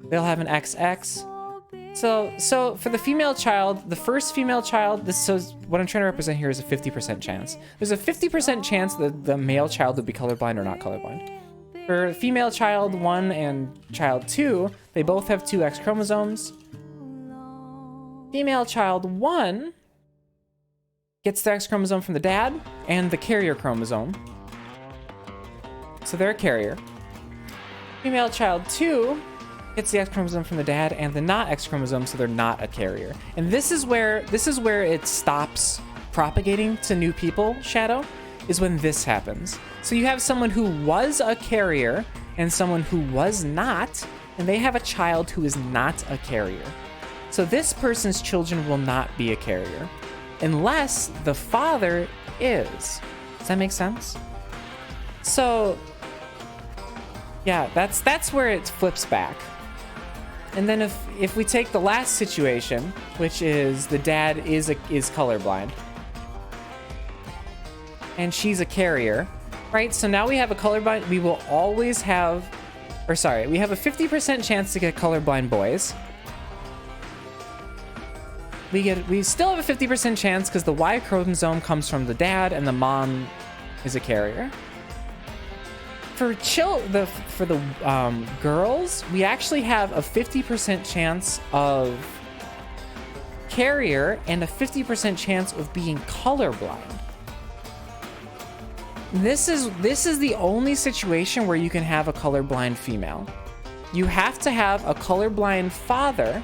they'll have an XX. So for the female child, the first female child, so what I'm trying to represent here is a 50% chance. There's a 50% chance that the male child would be colorblind or not colorblind. For female child 1 and child 2, they both have 2 X chromosomes. Female child 1 gets the X chromosome from the dad and the carrier chromosome. So they're a carrier. Female child 2 gets the X chromosome from the dad and the not X chromosome, so they're not a carrier. And this is where it stops propagating to new people, Shadow, is when this happens. So you have someone who was a carrier and someone who was not, and they have a child who is not a carrier. So this person's children will not be a carrier unless the father is. Does that make sense? So yeah, that's where it flips back. And then if we take the last situation, which is the dad is colorblind and she's a carrier, right? So now we have a colorblind, we will always have, we have a 50% chance to get colorblind boys. We still have a 50% chance because the Y chromosome comes from the dad and the mom is a carrier. For the girls, we actually have a 50% chance of carrier and a 50% chance of being colorblind. This is the only situation where you can have a colorblind female. You have to have a colorblind father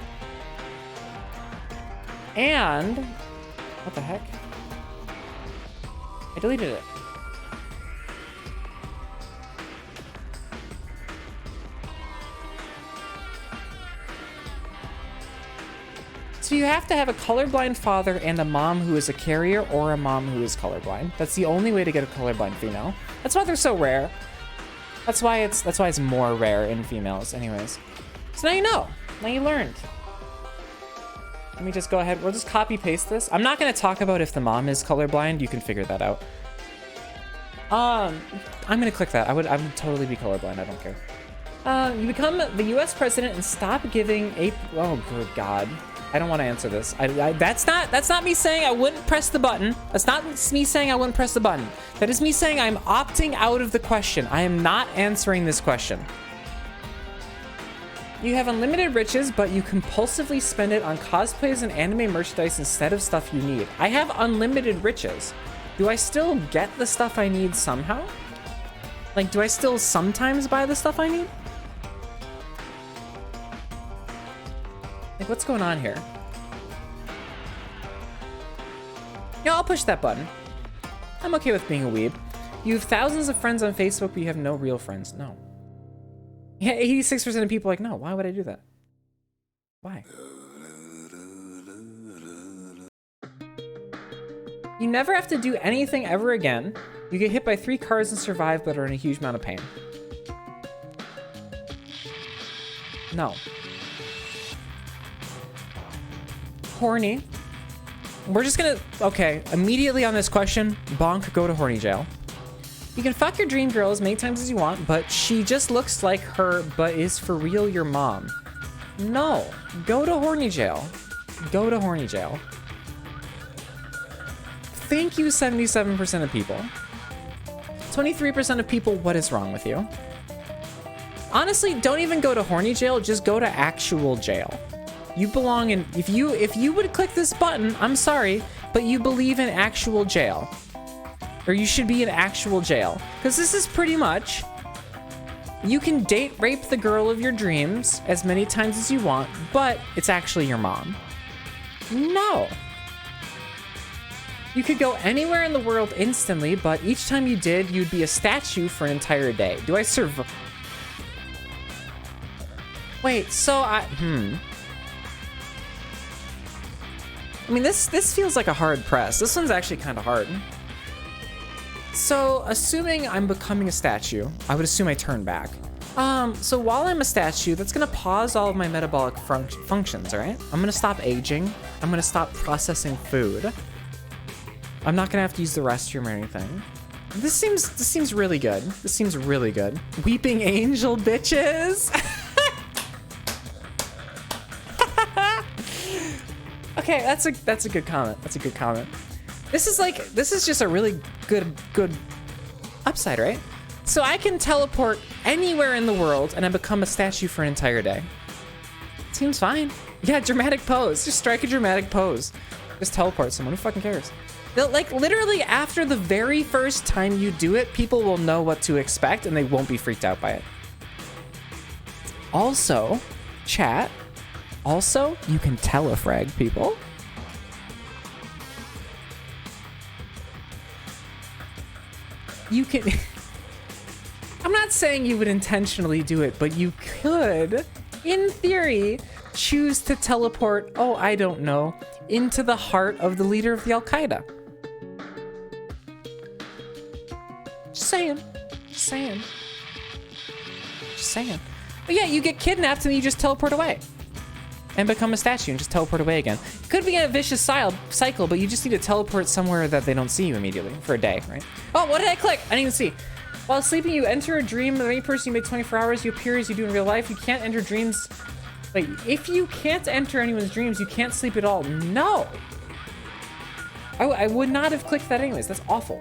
and what the heck? I deleted it. So you have to have a colorblind father and a mom who is a carrier or a mom who is colorblind. That's the only way to get a colorblind female. That's why they're so rare. That's why it's more rare in females anyways. So now you know. Now you learned. Let me just go ahead. We'll just copy paste this. I'm not going to talk about if the mom is colorblind. You can figure that out. I'm going to click that. I would totally be colorblind. I don't care. You become the U.S. president and stop giving a. Oh, good God! I don't want to answer this. That's not me saying I wouldn't press the button. That's not me saying I wouldn't press the button. That is me saying I'm opting out of the question. I am not answering this question. You have unlimited riches, but you compulsively spend it on cosplays and anime merchandise instead of stuff you need. I have unlimited riches. Do I still get the stuff I need somehow? Like, do I still sometimes buy the stuff I need? Like, what's going on here? Yeah, I'll push that button. I'm okay with being a weeb. You have thousands of friends on Facebook, but you have no real friends. No. Yeah, 86% of people are like, no, why would I do that? Why? You never have to do anything ever again. You get hit by 3 cars and survive, but are in a huge amount of pain. No. Horny. We're just gonna, okay, immediately on this question, bonk, go to horny jail. You can fuck your dream girl as many times as you want, but she just looks like her, but is for real your mom. No, go to horny jail. Go to horny jail. Thank you, 77% of people. 23% of people, what is wrong with you? Honestly, don't even go to horny jail, just go to actual jail. You belong in, if you would click this button, I'm sorry, but you believe in actual jail. Or you should be in actual jail. Because this is pretty much, you can date rape the girl of your dreams as many times as you want, but it's actually your mom. No. You could go anywhere in the world instantly, but each time you did, you'd be a statue for an entire day. Do I survive? Wait, so I mean, this feels like a hard press. This one's actually kind of hard. So, assuming I'm becoming a statue, I would assume I turn back. So while I'm a statue, that's gonna pause all of my metabolic functions, all right? I'm gonna stop aging. I'm gonna stop processing food. I'm not gonna have to use the restroom or anything. This seems really good. This seems really good. Weeping angel, bitches. Okay, that's a good comment. That's a good comment. This is just a really good upside, right? So I can teleport anywhere in the world and I become a statue for an entire day. Seems fine. Yeah, dramatic pose. Just strike a dramatic pose. Just teleport someone. Who fucking cares? Like, literally after the very first time you do it, people will know what to expect and they won't be freaked out by it. Also, chat. Also, you can telefrag people. You can... I'm not saying you would intentionally do it, but you could, in theory, choose to teleport, oh, I don't know, into the heart of the leader of the Al-Qaeda. Just saying. Just saying. Just saying. But yeah, you get kidnapped and you just teleport away. And become a statue and just teleport away again. Could be a vicious cycle, but you just need to teleport somewhere that they don't see you immediately for a day, right? Oh, what did I click? I didn't even see. While sleeping, you enter a dream of any person you made 24 hours. You appear as you do in real life. You can't enter dreams. Wait, if you can't enter anyone's dreams, you can't sleep at all. No. I would not have clicked that anyways. That's awful.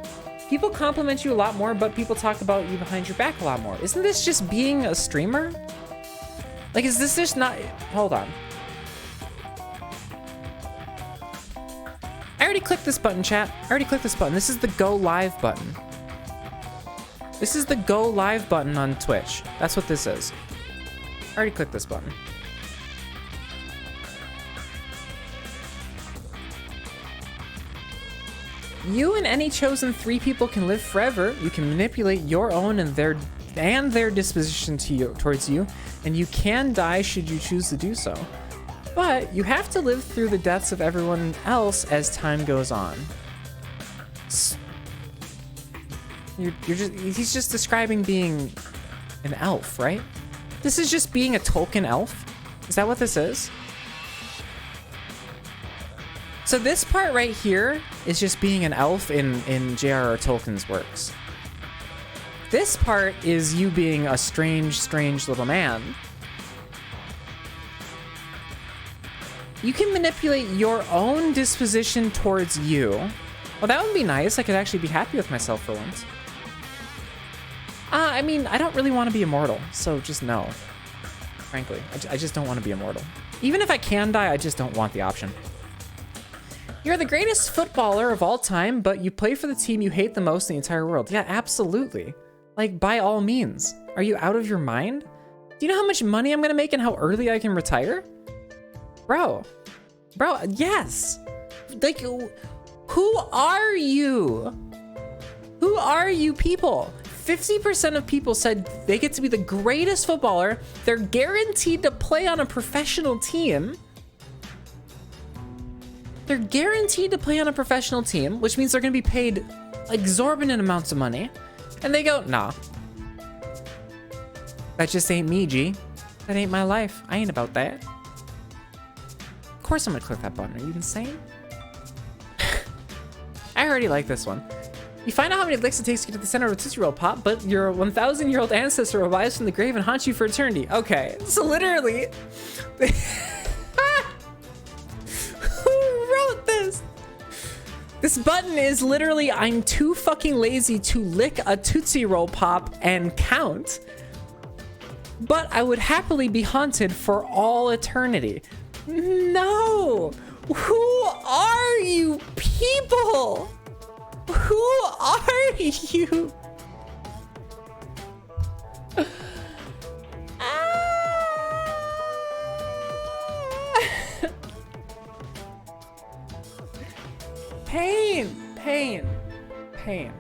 People compliment you a lot more, but people talk about you behind your back a lot more. Isn't this just being a streamer? Like, is this just not... Hold on. I already clicked this button, chat. I already clicked this button. This is the go live button. This is the go live button on Twitch. That's what this is. I already clicked this button. You and any chosen 3 people can live forever. You can manipulate your own and their disposition towards you, and you can die should you choose to do so. But you have to live through the deaths of everyone else as time goes on. He's just describing being an elf, right? This is just being a Tolkien elf? Is that what this is? So this part right here is just being an elf in J.R.R. Tolkien's works. This part is you being a strange, strange little man. You can manipulate your own disposition towards you. Well, that would be nice. I could actually be happy with myself for once. I mean, I don't really want to be immortal, so just no. Frankly, I just don't want to be immortal. Even if I can die, I just don't want the option. You're the greatest footballer of all time, but you play for the team you hate the most in the entire world. Yeah, absolutely. Like, by all means. Are you out of your mind? Do you know how much money I'm gonna make and how early I can retire? Bro, yes. Like, who are you? Who are you people? 50% of people said they get to be the greatest footballer. They're guaranteed to play on a professional team. They're guaranteed to play on a professional team, which means they're gonna be paid exorbitant amounts of money. And they go, nah. That just ain't me, G. That ain't my life. I ain't about that. Of course I'm gonna click that button. Are you insane? I already like this one. You find out how many licks it takes to get to the center of a Tootsie Roll Pop, but your 1,000-year-old ancestor revives from the grave and haunts you for eternity. Okay, so literally... Who wrote this? This button is literally, I'm too fucking lazy to lick a Tootsie Roll Pop and count, but I would happily be haunted for all eternity. No! Who are you people? Who are you? Pain, pain, pain.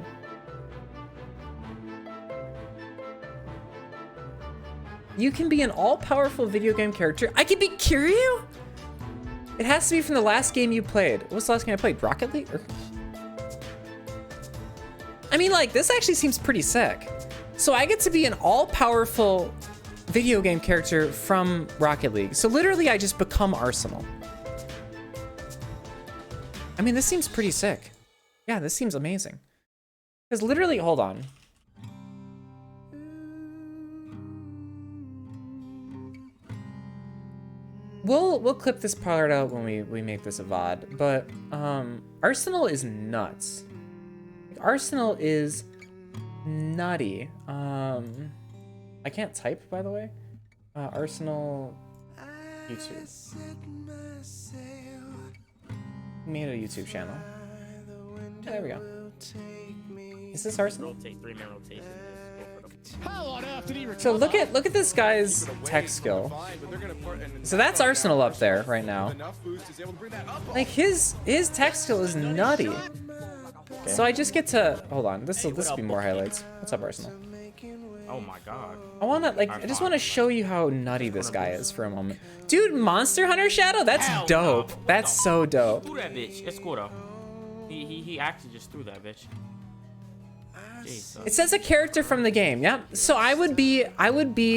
You can be an all-powerful video game character. I can be Kiryu? It has to be from the last game you played. What was the last game I played? Rocket League? I mean, like, this actually seems pretty sick. So I get to be an all-powerful video game character from Rocket League. So literally, I just become Arsenal. I mean, this seems pretty sick. Yeah, this seems amazing. Because literally, hold on. We'll clip this part out when we make this a VOD, but Arsenal is nuts. Arsenal is nutty. I can't type, by the way. Arsenal YouTube. Made a YouTube channel. Yeah, there we go. Is this Arsenal? So look at this guy's tech skill. So that's Arsenal up there right now. Like his tech skill is nutty. Okay. So I just get to hold on. This will be more highlights. What's up, Arsenal? Oh my god. I just want to show you how nutty this guy is for a moment. Dude, Monster Hunter Shadow? That's dope. That's so dope. Threw that bitch. It's cool though. He actually just threw that bitch. Jesus. It says a character from the game. Yep. So I would be,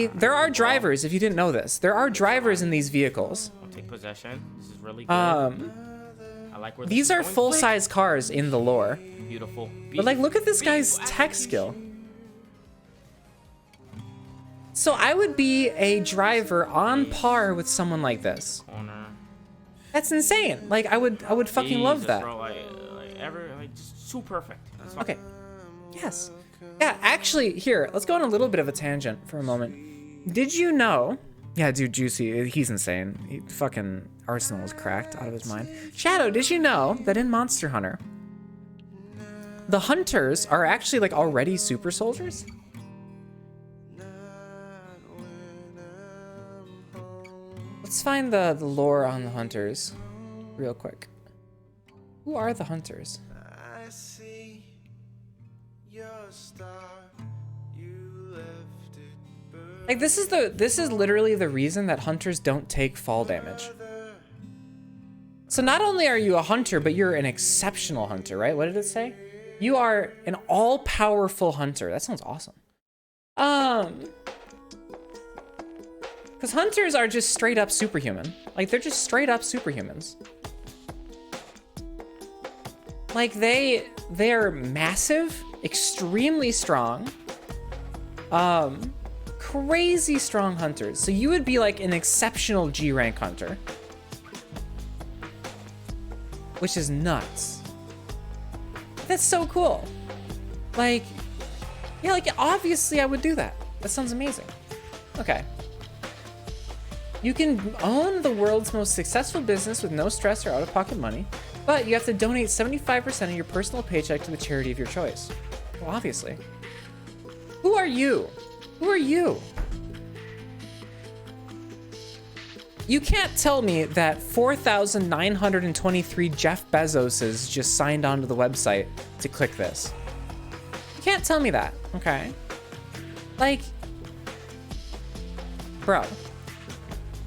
there are drivers, if you didn't know this. There are drivers in these vehicles. I'll take possession. This is really good. I like where these are full-size cars in the lore. Beautiful. But like, look at this guy's tech skill. So I would be a driver on par with someone like this. Corner. That's insane. Like I would fucking love that. Bro, like just too perfect. Okay. Yes. Yeah, actually, here, let's go on a little bit of a tangent for a moment. Did you know? Yeah, dude, Juicy, he's insane. Fucking Arsenal is cracked out of his mind. Shadow, did you know that in Monster Hunter, the hunters are actually like already super soldiers? Let's find the lore on the hunters real quick. Who are the hunters? I see your star. You left it. Like this is literally the reason that hunters don't take fall damage. So not only are you a hunter, but you're an exceptional hunter, right? What did it say? You are an all-powerful hunter. That sounds awesome. Because hunters are just straight up superhuman. Like, they're just straight up superhumans. Like, they're massive, extremely strong, Crazy strong hunters. So you would be like an exceptional G rank hunter, which is nuts. That's so cool. Like, yeah, like obviously I would do that. That sounds amazing. Okay. You can own the world's most successful business with no stress or out-of-pocket money, but you have to donate 75% of your personal paycheck to the charity of your choice. Well, obviously. Who are you? Who are you? You can't tell me that 4,923 Jeff Bezoses just signed onto the website to click this. You can't tell me that, okay? Like, bro.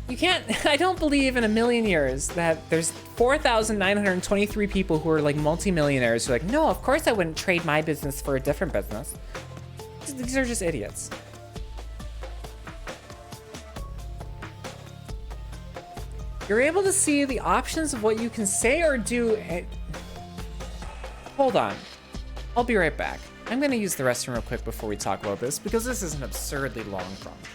You can't, I don't believe in a million years that there's 4,923 people who are like multimillionaires who are like, no, of course I wouldn't trade my business for a different business. These are just idiots. You're able to see the options of what you can say or do. Hold on. I'll be right back. I'm gonna use the restroom real quick before we talk about this because this is an absurdly long prompt.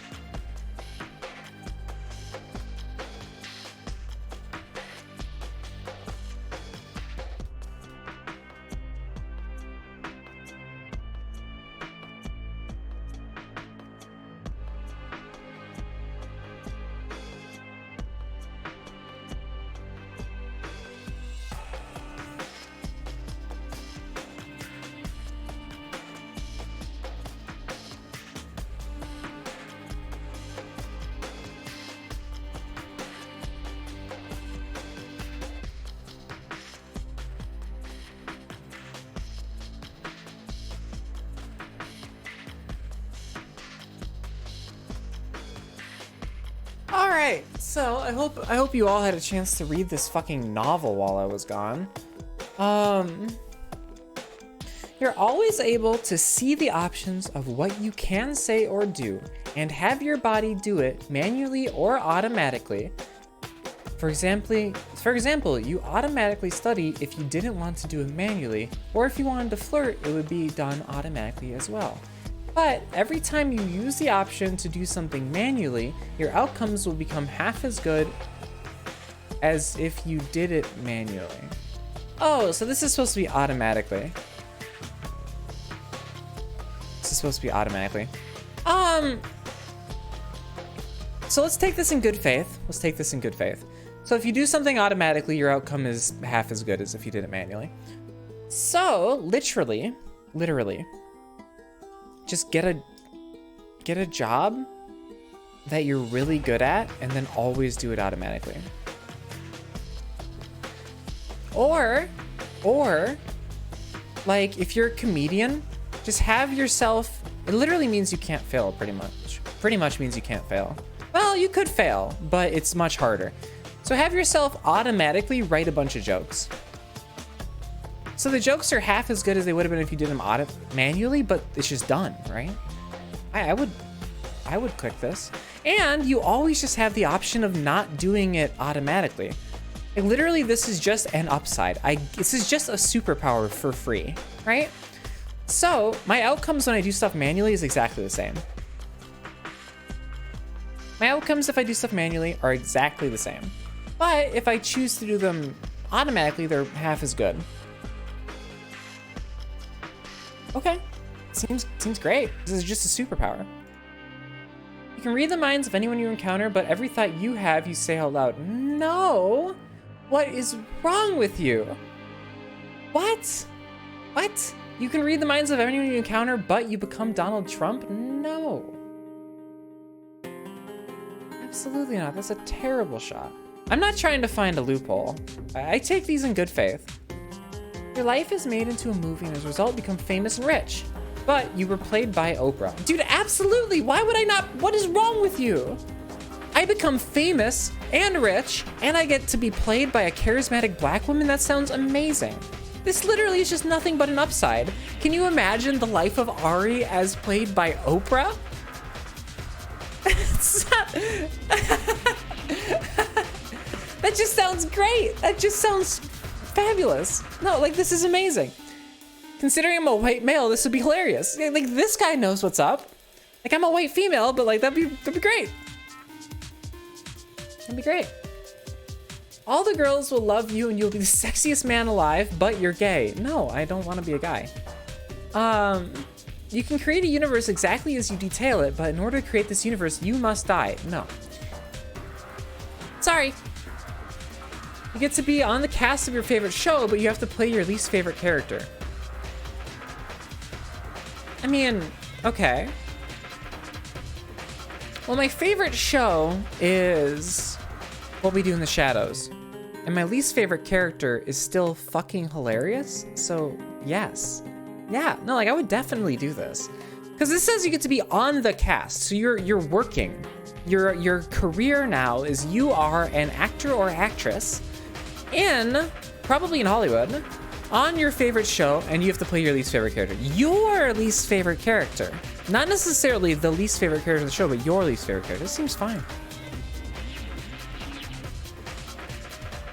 Alright, so I hope you all had a chance to read this fucking novel while I was gone. You're always able to see the options of what you can say or do, and have your body do it manually or automatically. For example, you automatically study if you didn't want to do it manually, or if you wanted to flirt, it would be done automatically as well. But every time you use the option to do something manually, your outcomes will become half as good as if you did it manually. Oh, so this is supposed to be automatically. This is supposed to be automatically. So let's take this in good faith. So if you do something automatically, your outcome is half as good as if you did it manually. So literally, just get a job that you're really good at and then always do it automatically. Or like if you're a comedian, just have yourself, it literally means you can't fail pretty much. Pretty much means you can't fail. Well, you could fail, but it's much harder. So have yourself automatically write a bunch of jokes. So the jokes are half as good as they would have been if you did them manually, but it's just done, right? I would click this. And you always just have the option of not doing it automatically. Like literally, this is just an upside. This is just a superpower for free, right? So my outcomes when I do stuff manually is exactly the same. My outcomes if I do stuff manually are exactly the same. But if I choose to do them automatically, they're half as good. Okay, seems great. This is just a superpower. You can read the minds of anyone you encounter, but every thought you have, you say out loud. No, what is wrong with you? What? You can read the minds of anyone you encounter, but you become Donald Trump? No. Absolutely not, that's a terrible shot. I'm not trying to find a loophole. I take these in good faith. Your life is made into a movie and as a result become famous and rich. But you were played by Oprah. Dude, absolutely, why would I not? What is wrong with you? I become famous and rich and I get to be played by a charismatic black woman? That sounds amazing. This literally is just nothing but an upside. Can you imagine the life of Ari as played by Oprah? That just sounds great. That just sounds fabulous. No, like this is amazing. Considering I'm a white male, this would be hilarious. Like this guy knows what's up. Like, I'm a white female, but like, that'd be great. That'd be great. All the girls will love you and you'll be the sexiest man alive, but you're gay. No, I don't want to be a guy. You can create a universe exactly as you detail it, but in order to create this universe, you must die. No. Sorry. You get to be on the cast of your favorite show, but you have to play your least favorite character. I mean, okay. Well, my favorite show is What We Do in the Shadows. And my least favorite character is still fucking hilarious. So, yes. Yeah, no, like I would definitely do this. Because this says you get to be on the cast. So you're working. Your career now is you are an actor or actress probably in Hollywood, on your favorite show, and you have to play your least favorite character. Your least favorite character. Not necessarily the least favorite character of the show, but your least favorite character. This seems fine.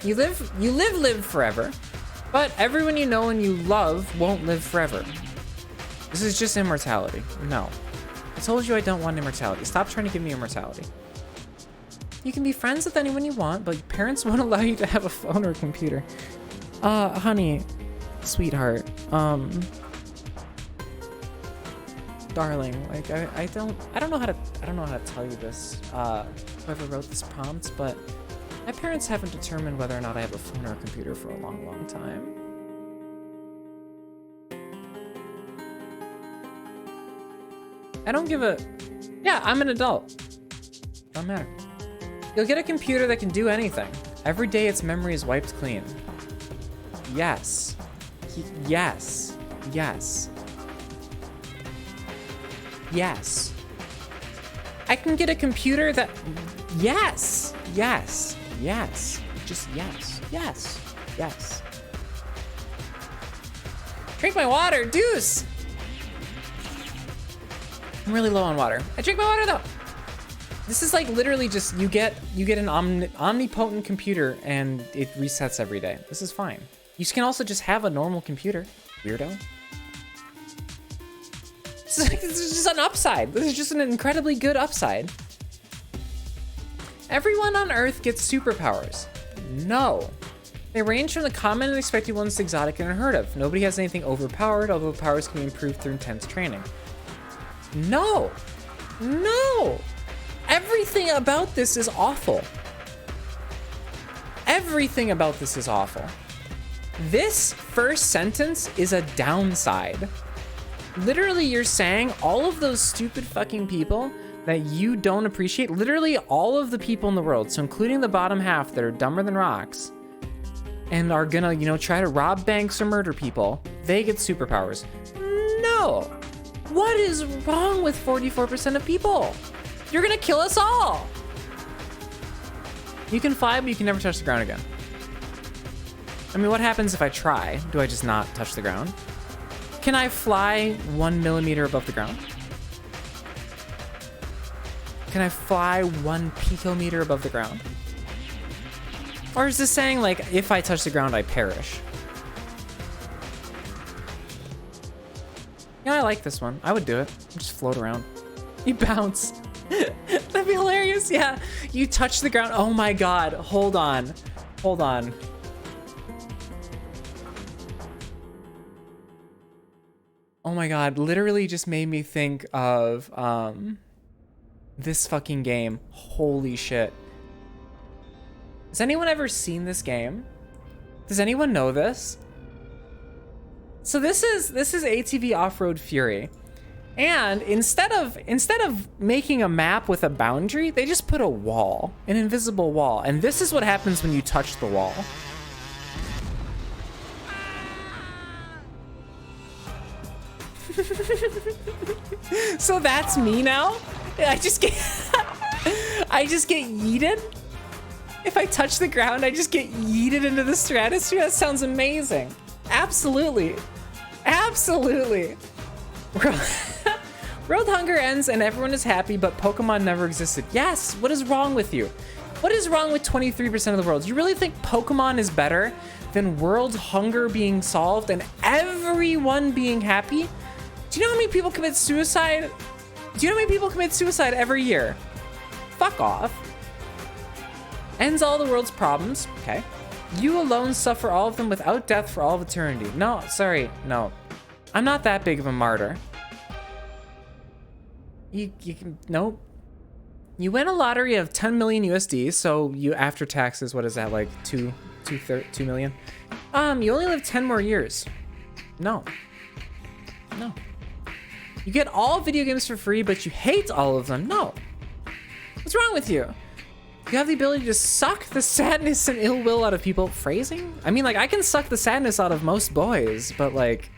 You live forever, but everyone you know and you love won't live forever. This is just immortality. No. I told you I don't want immortality. Stop trying to give me immortality. You can be friends with anyone you want, but your parents won't allow you to have a phone or a computer. Honey, sweetheart, darling, like I don't know how to tell you this, whoever wrote this prompt, but my parents haven't determined whether or not I have a phone or a computer for a long, long time. I don't give a... Yeah, I'm an adult. Don't matter. You'll get a computer that can do anything. Every day its memory is wiped clean. Yes. Yes. Yes. Yes. I can get a computer that... Yes. Yes. Yes. Just yes. Yes. Yes. Drink my water, deuce! I'm really low on water. I drink my water though. This is like literally just, you get an omnipotent computer and it resets every day. This is fine. You can also just have a normal computer, weirdo. This is just an upside. This is just an incredibly good upside. Everyone on Earth gets superpowers. No. They range from the common and expected ones to exotic and unheard of. Nobody has anything overpowered, although powers can be improved through intense training. No. No. Everything about this is awful. Everything about this is awful. This first sentence is a downside. Literally, you're saying all of those stupid fucking people that you don't appreciate, literally all of the people in the world, so including the bottom half that are dumber than rocks and are gonna, you know, try to rob banks or murder people, they get superpowers. No. What is wrong with 44% of people? You're gonna kill us all. You can fly, but you can never touch the ground again. I mean, what happens if I try? Do I just not touch the ground? Can I fly 1 millimeter above the ground? Can I fly 1 picometer above the ground? Or is this saying, like, if I touch the ground, I perish? Yeah, I like this one. I would do it. Just float around. You bounce. That'd be hilarious. Yeah. You touch the ground. Oh my God. Hold on. Hold on. Oh my God. Literally just made me think of this fucking game. Holy shit. Has anyone ever seen this game? Does anyone know this? So this is ATV Off-Road Fury. And instead of making a map with a boundary, they just put a wall, an invisible wall. And this is what happens when you touch the wall. So that's me now? I just get yeeted? If I touch the ground, I just get yeeted into the stratosphere? That sounds amazing. Absolutely. Absolutely. World hunger ends and everyone is happy, but Pokemon never existed. Yes, what is wrong with you? What is wrong with 23% of the world? You really think Pokemon is better than world hunger being solved and everyone being happy? Do you know how many people commit suicide Do you know how many people commit suicide every year? Fuck off. Ends all the world's problems. Okay. You alone suffer all of them without death for all of eternity. No, sorry, no. I'm not that big of a martyr. You can, nope. You win a lottery of 10 million USD, so you, after taxes, what is that, like 2 million? You only live 10 more years. No. No. You get all video games for free, but you hate all of them. No. What's wrong with you? You have the ability to suck the sadness and ill will out of people. Phrasing? I mean, like, I can suck the sadness out of most boys, but like...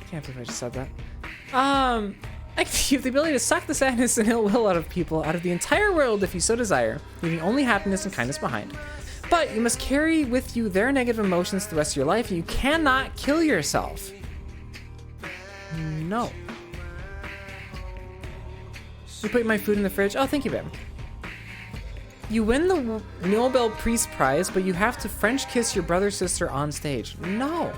Can't believe I just said that. You have the ability to suck the sadness and ill will out of people, out of the entire world if you so desire, leaving only happiness and kindness behind. But you must carry with you their negative emotions the rest of your life, and you cannot kill yourself. No. You put my food in the fridge. Oh, thank you, babe. You win the Nobel Peace Prize, but you have to French kiss your brother sister on stage. No.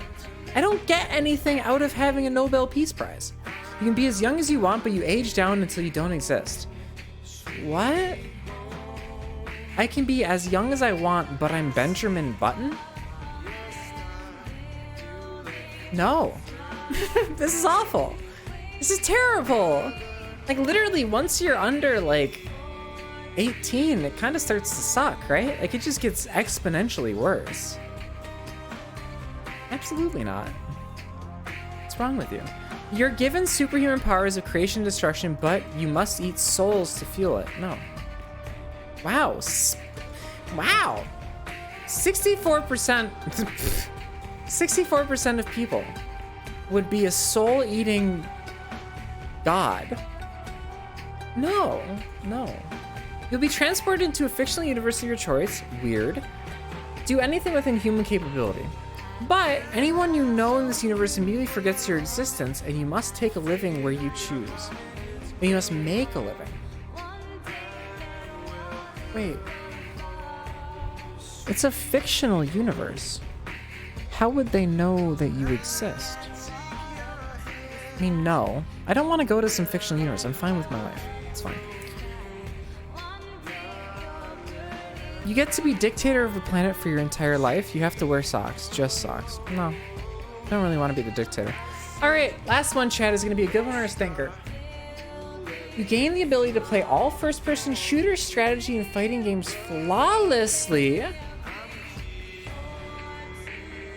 I don't get anything out of having a Nobel Peace Prize. You can be as young as you want, but you age down until you don't exist. What? I can be as young as I want, but I'm Benjamin Button? No. This is awful. This is terrible. Like, literally, once you're under, like, 18, it kind of starts to suck, right? Like, it just gets exponentially worse. Absolutely not. What's wrong with you? You're given superhuman powers of creation and destruction, but you must eat souls to fuel it. No. Wow. Wow. 64%. 64% of people would be a soul-eating god. No. No. You'll be transported into a fictional universe of your choice. Weird. Do anything within human capability. But anyone you know in this universe immediately forgets your existence, and you must take a living where you choose. And you must make a living. Wait. It's a fictional universe. How would they know that you exist? I mean, no. I don't want to go to some fictional universe. I'm fine with my life. It's fine. You get to be dictator of the planet for your entire life. You have to wear socks. Just socks. No. I don't really want to be the dictator. Alright, last one, chat, is going to be a good one or a stinker. You gain the ability to play all first-person shooter, strategy, and fighting games flawlessly.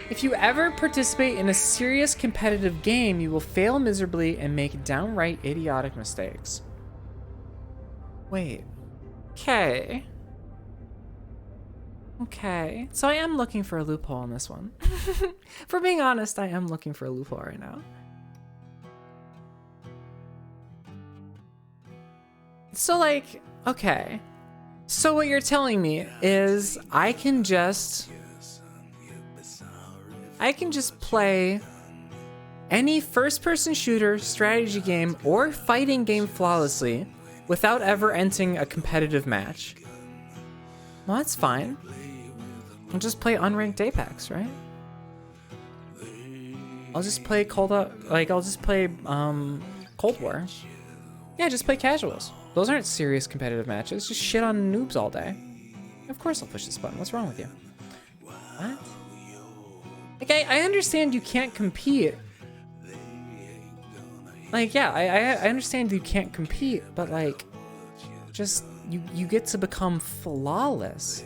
If you ever participate in a serious competitive game, you will fail miserably and make downright idiotic mistakes. Wait. Okay. Okay. So I am looking for a loophole on this one. For being honest, I am looking for a loophole right now. So, like, okay. So what you're telling me is I can just play any first-person shooter, strategy game, or fighting game flawlessly without ever entering a competitive match. Well, that's fine. I'll just play unranked Apex, right? I'll just play Cold War. Yeah, just play casuals. Those aren't serious competitive matches. Just shit on noobs all day. Of course I'll push this button. What's wrong with you? What? Like, I understand you can't compete. Like, yeah, I understand you can't compete, but like, just, you get to become flawless.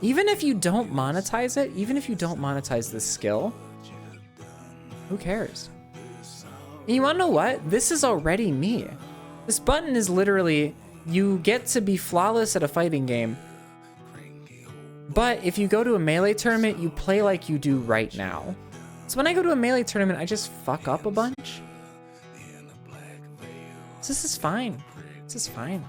Even if you don't monetize it, even if you don't monetize this skill, who cares? And you wanna know what? This is already me. This button is literally, you get to be flawless at a fighting game, but if you go to a Melee tournament, you play like you do right now. So when I go to a Melee tournament, I just fuck up a bunch. So this is fine. This is fine.